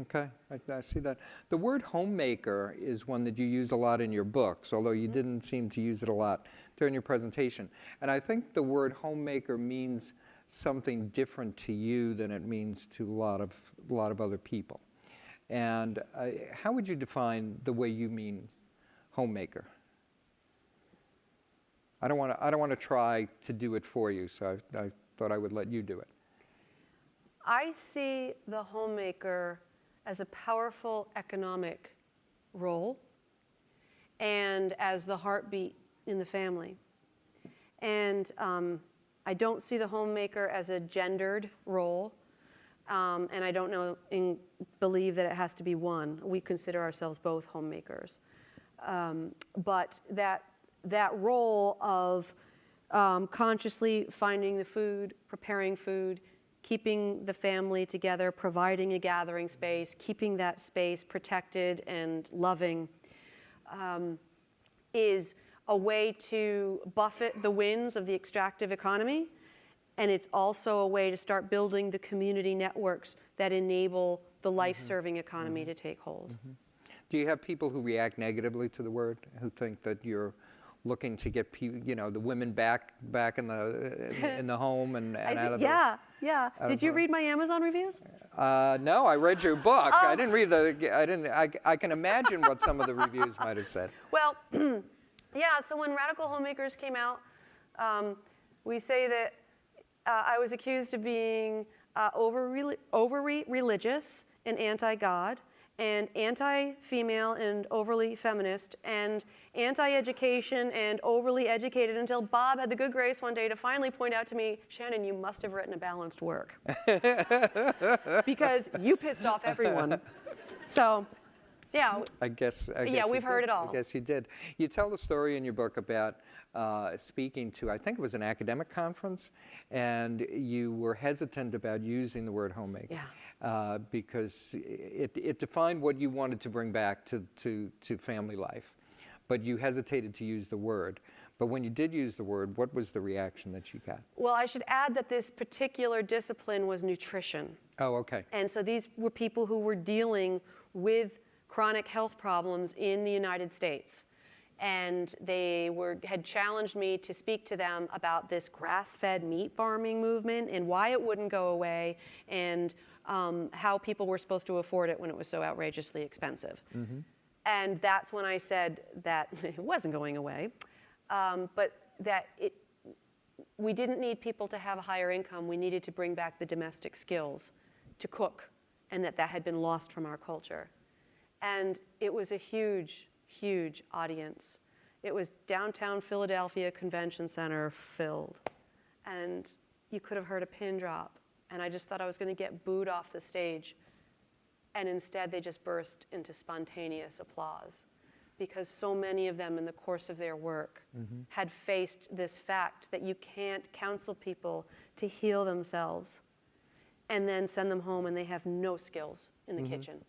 Okay, I see that. The word homemaker is one that you use a lot in your books, although you didn't seem to use it a lot during your presentation. And I think the word homemaker means something different to you than it means to a lot of other people. And how would you define the way you mean homemaker? I don't want to try to do it for you, so I thought I would let you do it. I see the homemaker as a powerful economic role and as the heartbeat in the family. And I don't see the homemaker as a gendered role, and I don't believe that it has to be one. We consider ourselves both homemakers. But that role of consciously finding the food, preparing food, keeping the family together, providing a gathering space, keeping that space protected and loving, is a way to buffet the winds of the extractive economy, and it's also a way to start building the community networks that enable the life-serving economy to take hold. Do you have people who react negatively to the word, who think that you're looking to get the women back in the home and out of yeah. Did you read my Amazon reviews? No, I read your book. I didn't read I can imagine what some of the reviews might have said. Well, yeah, so when Radical Homemakers came out, we say that I was accused of being overly religious and anti-God, and anti-female and overly feminist, and anti-education and overly educated, until Bob had the good grace one day to finally point out to me, Shannon, you must have written a balanced work. Because you pissed off everyone. So, yeah. I guess we've heard it all. I guess you did. You tell the story in your book about speaking to, I think it was an academic conference, and you were hesitant about using the word homemaker. Yeah. Because it defined what you wanted to bring back to family life, but you hesitated to use the word. But when you did use the word, what was the reaction that you got? Well, I should add that this particular discipline was nutrition. Oh, okay. And so these were people who were dealing with chronic health problems in the United States. And they had challenged me to speak to them about this grass-fed meat farming movement and why it wouldn't go away, and how people were supposed to afford it when it was so outrageously expensive. And that's when I said that it wasn't going away, but that we didn't need people to have a higher income. We needed to bring back the domestic skills to cook, and that had been lost from our culture. And it was a huge, huge audience. It was downtown Philadelphia Convention Center filled, and you could have heard a pin drop. And I just thought I was going to get booed off the stage. And instead, they just burst into spontaneous applause, because so many of them in the course of their work had faced this fact that you can't counsel people to heal themselves and then send them home and they have no skills in the kitchen.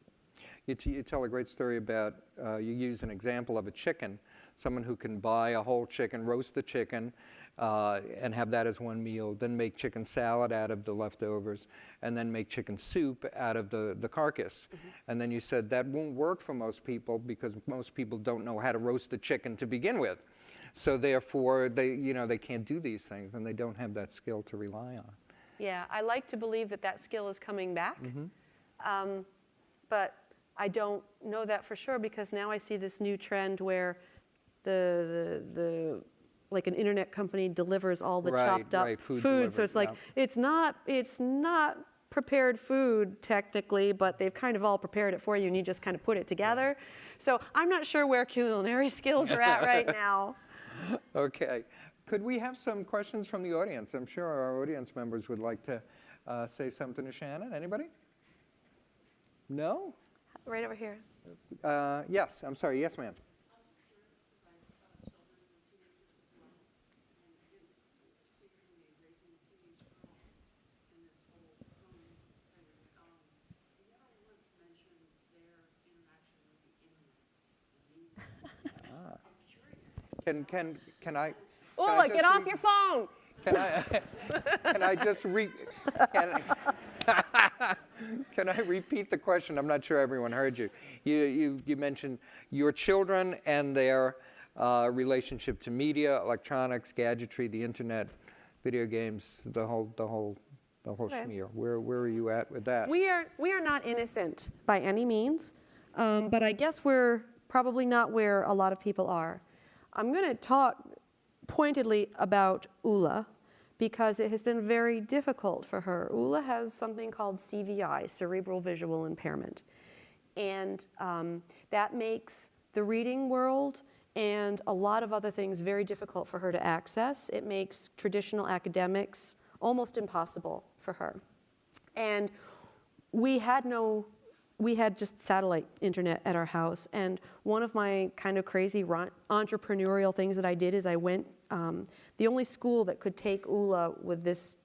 You tell a great story about, you use an example of a chicken, someone who can buy a whole chicken, roast the chicken, and have that as one meal, then make chicken salad out of the leftovers, and then make chicken soup out of the carcass. And then you said that won't work for most people because most people don't know how to roast the chicken to begin with. So therefore, they can't do these things, and they don't have that skill to rely on. Yeah, I like to believe that skill is coming back, but I don't know that for sure, because now I see this new trend where like an internet company delivers all the chopped up food. So it's like, it's not prepared food technically, but they've kind of all prepared it for you and you just kind of put it together. So I'm not sure where culinary skills are at right now. Okay. Could we have some questions from the audience? I'm sure our audience members would like to say something to Shannon. Anybody? No? Right over here. Yes, I'm sorry. Yes, ma'am. Can I? Ula, get off your phone. Can I just can I repeat the question? I'm not sure everyone heard you. You mentioned your children and their relationship to media, electronics, gadgetry, the internet, video games, the whole schmear. Where are you at with that? We are not innocent by any means, but I guess we're probably not where a lot of people are. I'm going to talk pointedly about Ula, because it has been very difficult for her. Ula has something called CVI, cerebral visual impairment. And that makes the reading world and a lot of other things very difficult for her to access. It makes traditional academics almost impossible for her. And we had just satellite internet at our house. And one of my kind of crazy entrepreneurial things that I did is I went, the only school that could take Ula with this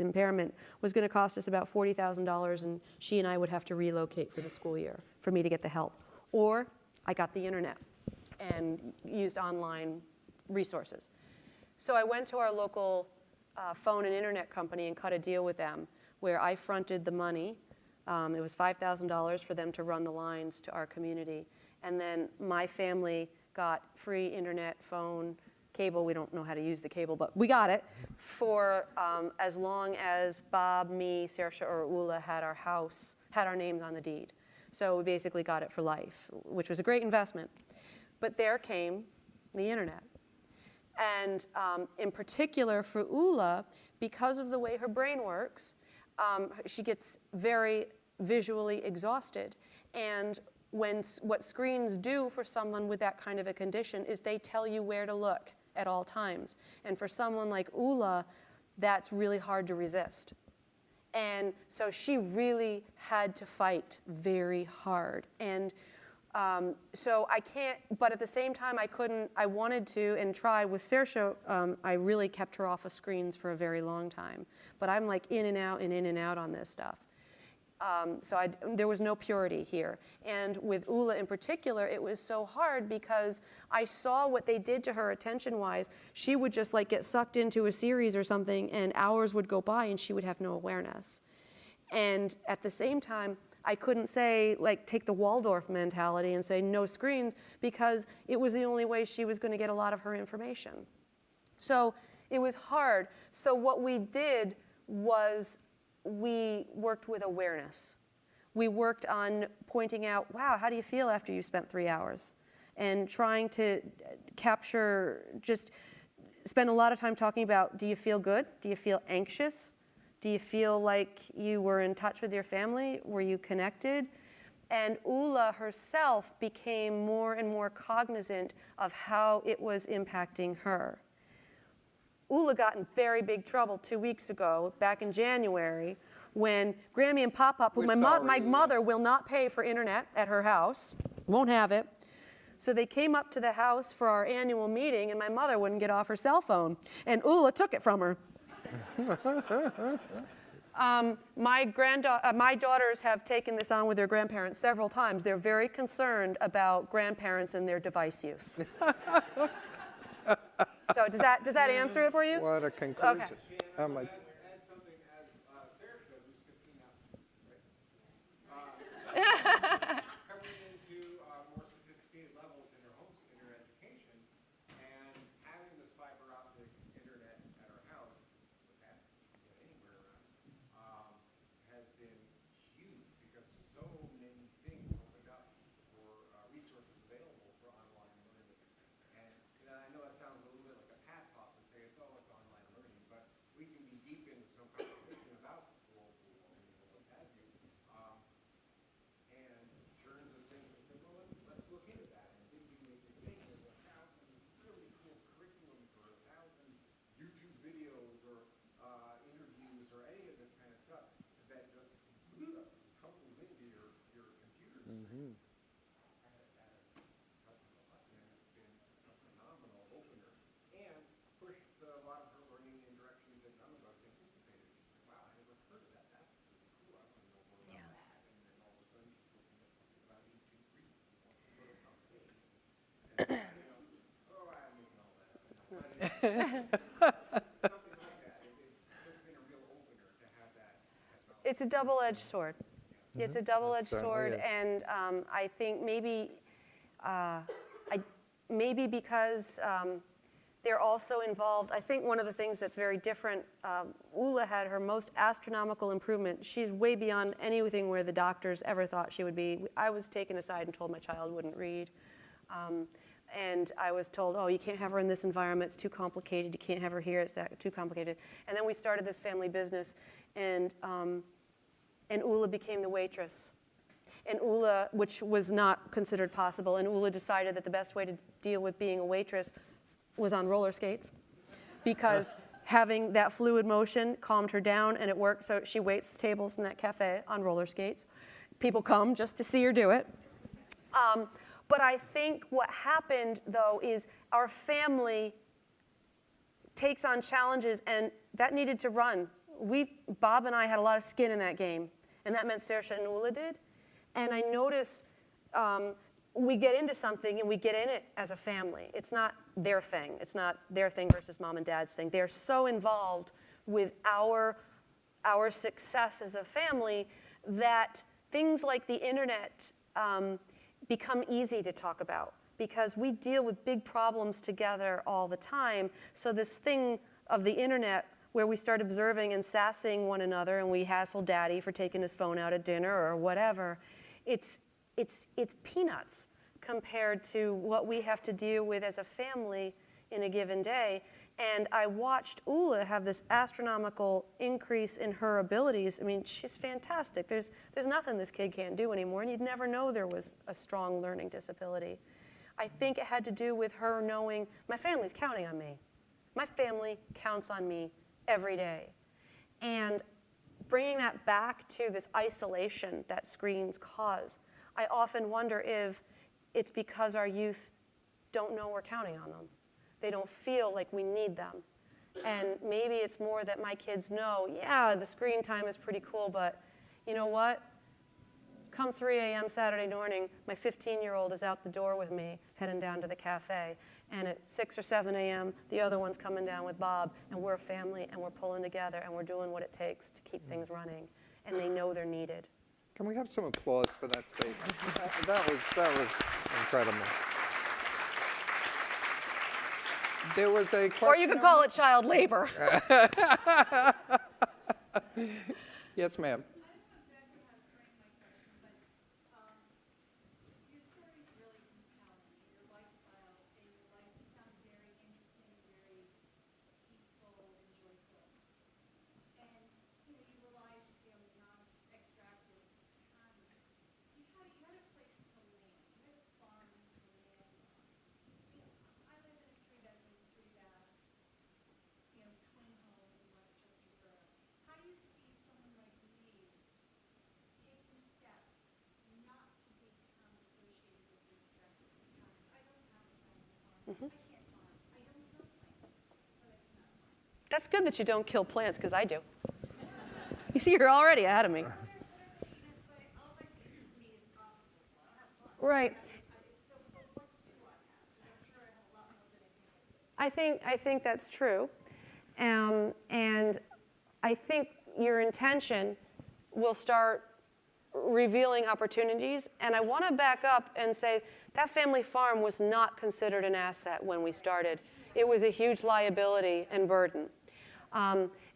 impairment was going to cost us about $40,000, and she and I would have to relocate for the school year for me to get the help. Or I got the internet and used online resources. So I went to our local phone and internet company and cut a deal with them where I fronted the money. It was $5,000 for them to run the lines to our community. And then my family got free internet, phone, cable. We don't know how to use the cable, but we got it for as long as Bob, me, Saoirse, or Ula had our names on the deed. So we basically got it for life, which was a great investment. But there came the internet. And in particular for Ula, because of the way her brain works, she gets very visually exhausted. And what screens do for someone with that kind of a condition is they tell you where to look at all times. And for someone like Ula, that's really hard to resist. And so she really had to fight very hard. And so I can't, but at the same time I wanted to and tried with Saoirse, I really kept her off of screens for a very long time. But I'm like in and out on this stuff. So there was no purity here. And with Ula in particular, it was so hard because I saw what they did to her attention-wise. She would just like get sucked into a series or something and hours would go by and she would have no awareness. And at the same time, I couldn't say, like, take the Waldorf mentality and say no screens because it was the only way she was going to get a lot of her information. So it was hard. So what we did was we worked with awareness. We worked on pointing out, wow, how do you feel after you spent 3 hours? And trying to capture, just spend a lot of time talking about, do you feel good? Do you feel anxious? Do you feel like you were in touch with your family? Were you connected? And Ula herself became more and more cognizant of how it was impacting her. Ula got in very big trouble 2 weeks ago, back in January, when Grammy and Pop-Up, who my mother will not pay for internet at her house, won't have it. So they came up to the house for our annual meeting, and my mother wouldn't get off her cell phone, and Ula took it from her. My daughters have taken this on with their grandparents several times. They're very concerned about grandparents and their device use. So does that answer it for you? What a conclusion. Okay. Oh my. Add something as Saoirse, who's 15 now, right? Coming into more sophisticated levels in her education, and having this fiber optic internet at our house, that you can get anywhere around, has been huge because so many things opened up for resources available for online learning. And I know that sounds a little bit like a pass off to say it's online learning, but we can be deep into some conversation about global warming or what have you. And turn to things and say, well, let's look into that. And did we make a thing? There's 1,000 really cool curriculums or 1,000 YouTube videos or interviews or any of this kind of stuff that just tumbles into your computer. Mm-hmm. And pushed a lot of her learning in directions that none of us anticipated. She's like, wow, I never heard of that. That's really cool. I want to know more about that. And then all of a sudden she's looking at something about ancient Greece and wants to go to Pompeii. And, oh, I'm making all that up. Something like that. It's just been a real opener to have that technology. It's a double-edged sword. It's a double-edged certainly sword, is. and I think maybe because they're also involved. I think one of the things that's very different, Ula had her most astronomical improvement. She's way beyond anything where the doctors ever thought she would be. I was taken aside and told my child wouldn't read. And I was told, oh, you can't have her in this environment, it's too complicated, you can't have her here, it's too complicated. And then we started this family business, and Ula became the waitress. And Ula, which was not considered possible, and Ula decided that the best way to deal with being a waitress was on roller skates, because having that fluid motion calmed her down, and it worked. So she waits the tables in that cafe on roller skates. People come just to see her do it. But I think what happened, though, is our family takes on challenges, and that needed to run. Bob and I had a lot of skin in that game, and that meant Saoirse and Ula did. And I notice we get into something, and we get in it as a family. It's not their thing. It's not their thing versus mom and dad's thing. They're so involved with our success as a family that things like the internet become easy to talk about, because we deal with big problems together all the time. So this thing of the internet, where we start observing and sassing one another, and we hassle daddy for taking his phone out at dinner or whatever, it's peanuts compared to what we have to deal with as a family in a given day. And I watched Ula have this astronomical increase in her abilities. I mean, she's fantastic. There's nothing this kid can't do anymore, and you'd never know there was a strong learning disability. I think it had to do with her knowing, my family's counting on me. My family counts on me every day. And bringing that back to this isolation that screens cause, I often wonder if it's because our youth don't know we're counting on them. They don't feel like we need them. And maybe it's more that my kids know, yeah, the screen time is pretty cool, but you know what? Come 3 a.m. Saturday morning, my 15-year-old is out the door with me, heading down to the cafe. And at 6 or 7 a.m., the other one's coming down with Bob, and we're a family, and we're pulling together, and we're doing what it takes to keep things running. And they know they're needed. Can we have some applause for that statement? That was incredible. There was a question. Or you could call it child labor. Yes, ma'am. That's good that you don't kill plants, because I do. You see, you're already ahead of me. Right. I think that's true. And I think your intention will start revealing opportunities. And I want to back up and say that family farm was not considered an asset when we started. It was a huge liability and burden.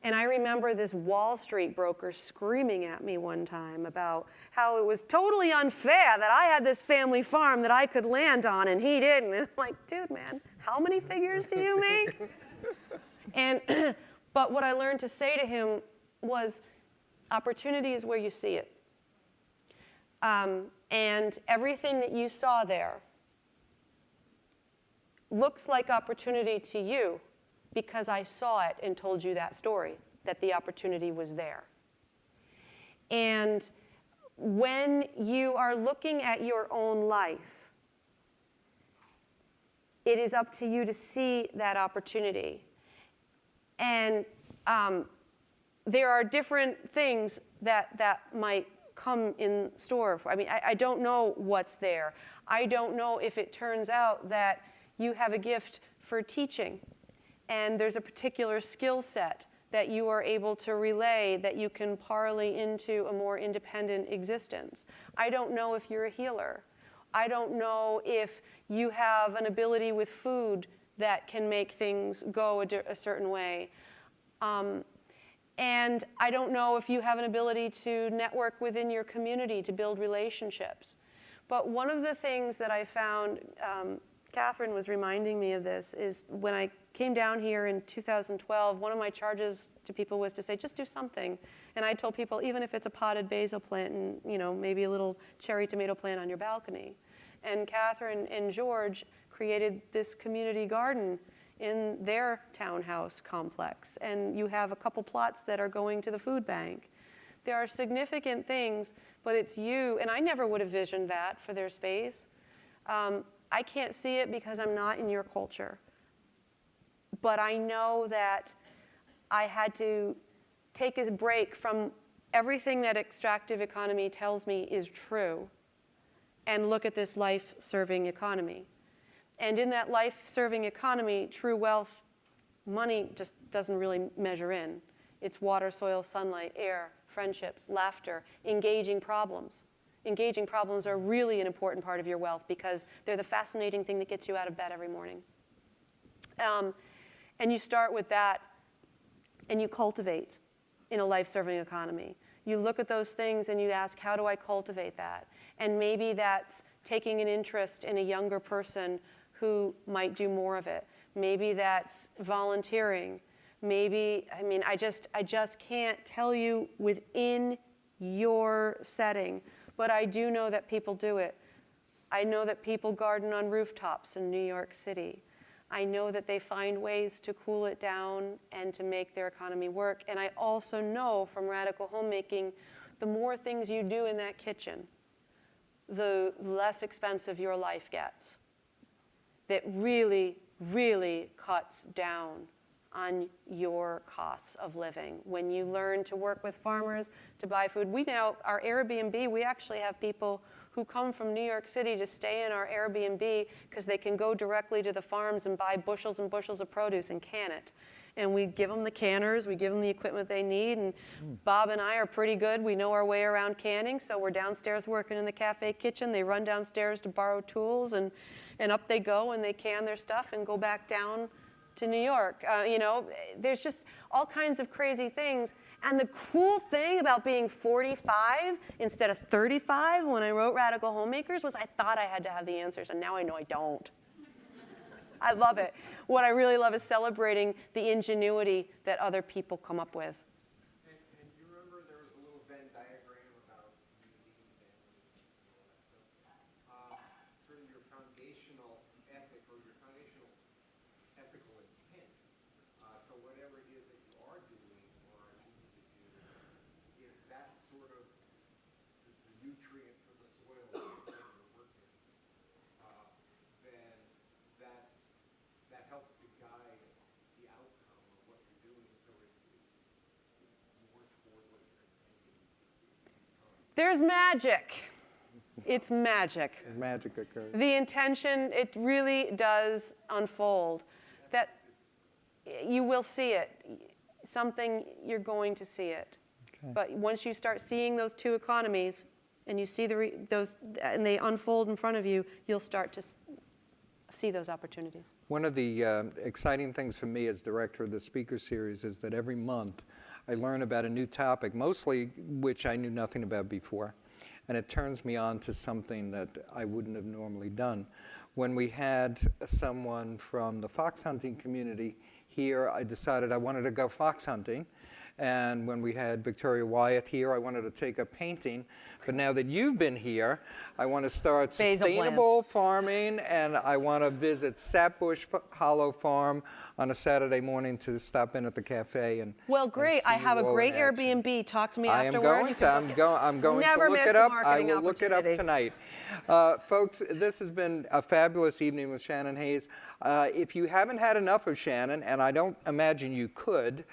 And I remember this Wall Street broker screaming at me one time about how it was totally unfair that I had this family farm that I could land on and he didn't. And I'm like, dude, man, how many figures do you make? But what I learned to say to him was, opportunity is where you see it. And everything that you saw there looks like opportunity to you, because I saw it and told you that story, that the opportunity was there. And when you are looking at your own life, it is up to you to see that opportunity. And there are different things that might come in store. I mean, I don't know what's there. I don't know if it turns out that you have a gift for teaching, and there's a particular skill set that you are able to relay that you can parlay into a more independent existence. I don't know if you're a healer. I don't know if you have an ability with food that can make things go a certain way. And I don't know if you have an ability to network within your community to build relationships. But one of the things that I found Catherine was reminding me of this, is when I came down here in 2012, one of my charges to people was to say, just do something. And I told people, even if it's a potted basil plant and, you know, maybe a little cherry tomato plant on your balcony. And Catherine and George created this community garden in their townhouse complex. And you have a couple plots that are going to the food bank. There are significant things, but it's you, and I never would have visioned that for their space. I can't see it because I'm not in your culture. But I know that I had to take a break from everything that extractive economy tells me is true and look at this life-serving economy. And in that life-serving economy, true wealth, money just doesn't really measure in. It's water, soil, sunlight, air, friendships, laughter, engaging problems. Engaging problems are really an important part of your wealth because they're the fascinating thing that gets you out of bed every morning. And you start with that, and you cultivate in a life-serving economy. You look at those things and you ask, how do I cultivate that? And maybe that's taking an interest in a younger person who might do more of it. Maybe that's volunteering. Maybe, I mean, I just can't tell you within your setting, but I do know that people do it. I know that people garden on rooftops in New York City. I know that they find ways to cool it down and to make their economy work. And I also know from radical homemaking, the more things you do in that kitchen, the less expensive your life gets. That really, really cuts down on your costs of living. When you learn to work with farmers to buy food. We now, our Airbnb, we actually have people who come from New York City to stay in our Airbnb because they can go directly to the farms and buy bushels and bushels of produce and can it. And we give them the canners, we give them the equipment they need, and Bob and I are pretty good. We know our way around canning, so we're downstairs working in the cafe kitchen. They run downstairs to borrow tools, and up they go, and they can their stuff and go back down to New York. You know, there's just all kinds of crazy things. And the cool thing about being 45 instead of 35 when I wrote Radical Homemakers was I thought I had to have the answers, and now I know I don't. I love it. What I really love is celebrating the ingenuity that other people come up with. And you remember there was a little Venn diagram about unity and all that stuff. Sort of your foundational ethic or your foundational ethical intent. So whatever it is that you are doing or are choosing to do, if that's sort of the nutrient for the soil that you're working, then that helps to guide the outcome of what you're doing. So it's more toward what you're intending. There's magic. It's magic. Magic occurs. The intention, it really does unfold. That you will see it. Something, you're going to see it. Okay. But once you start seeing those two economies and you see those, and they unfold in front of you, you'll start to see those opportunities. One of the exciting things for me as director of the speaker series is that every month I learn about a new topic, mostly which I knew nothing about before. And it turns me on to something that I wouldn't have normally done. When we had someone from the fox hunting community here, I decided I wanted to go fox hunting. And when we had Victoria Wyeth here, I wanted to take up painting. But now that you've been here, I want to start Basil sustainable farming, and I want to visit Sapbush Hollow Farm on a Saturday morning to stop in at the cafe and Well, great. and I see have a you all great in action. Airbnb. Talk to me I am afterward. going to. I'm going Never to look miss it a up. I marketing will look it up opportunity. tonight. Folks, this has been a fabulous evening with Shannon Hayes. If you haven't had enough of Shannon, and I don't imagine you could,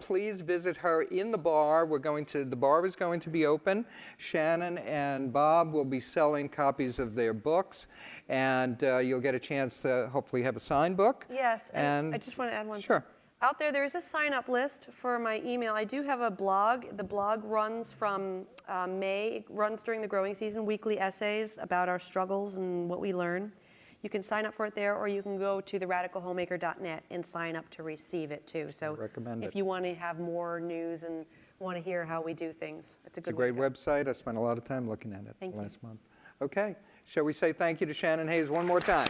please visit her in the bar. The bar is going to be open. Shannon and Bob will be selling copies of their books, and you'll get a chance to hopefully have a signed book. Yes, and And I just want to add one Sure. thing. Out there is a sign-up list for my email. I do have a blog. The blog runs from May. It runs during the growing season, weekly essays about our struggles and what we learn. You can sign up for it there, or you can go to theradicalhomemaker.net and sign up to receive it too. So recommend if it. you want to have more news and want to hear how we do things, it's a It's a good way great to go. website. I spent a lot of time looking at it Thank you. last month. Okay. Shall we say thank you to Shannon Hayes one more time?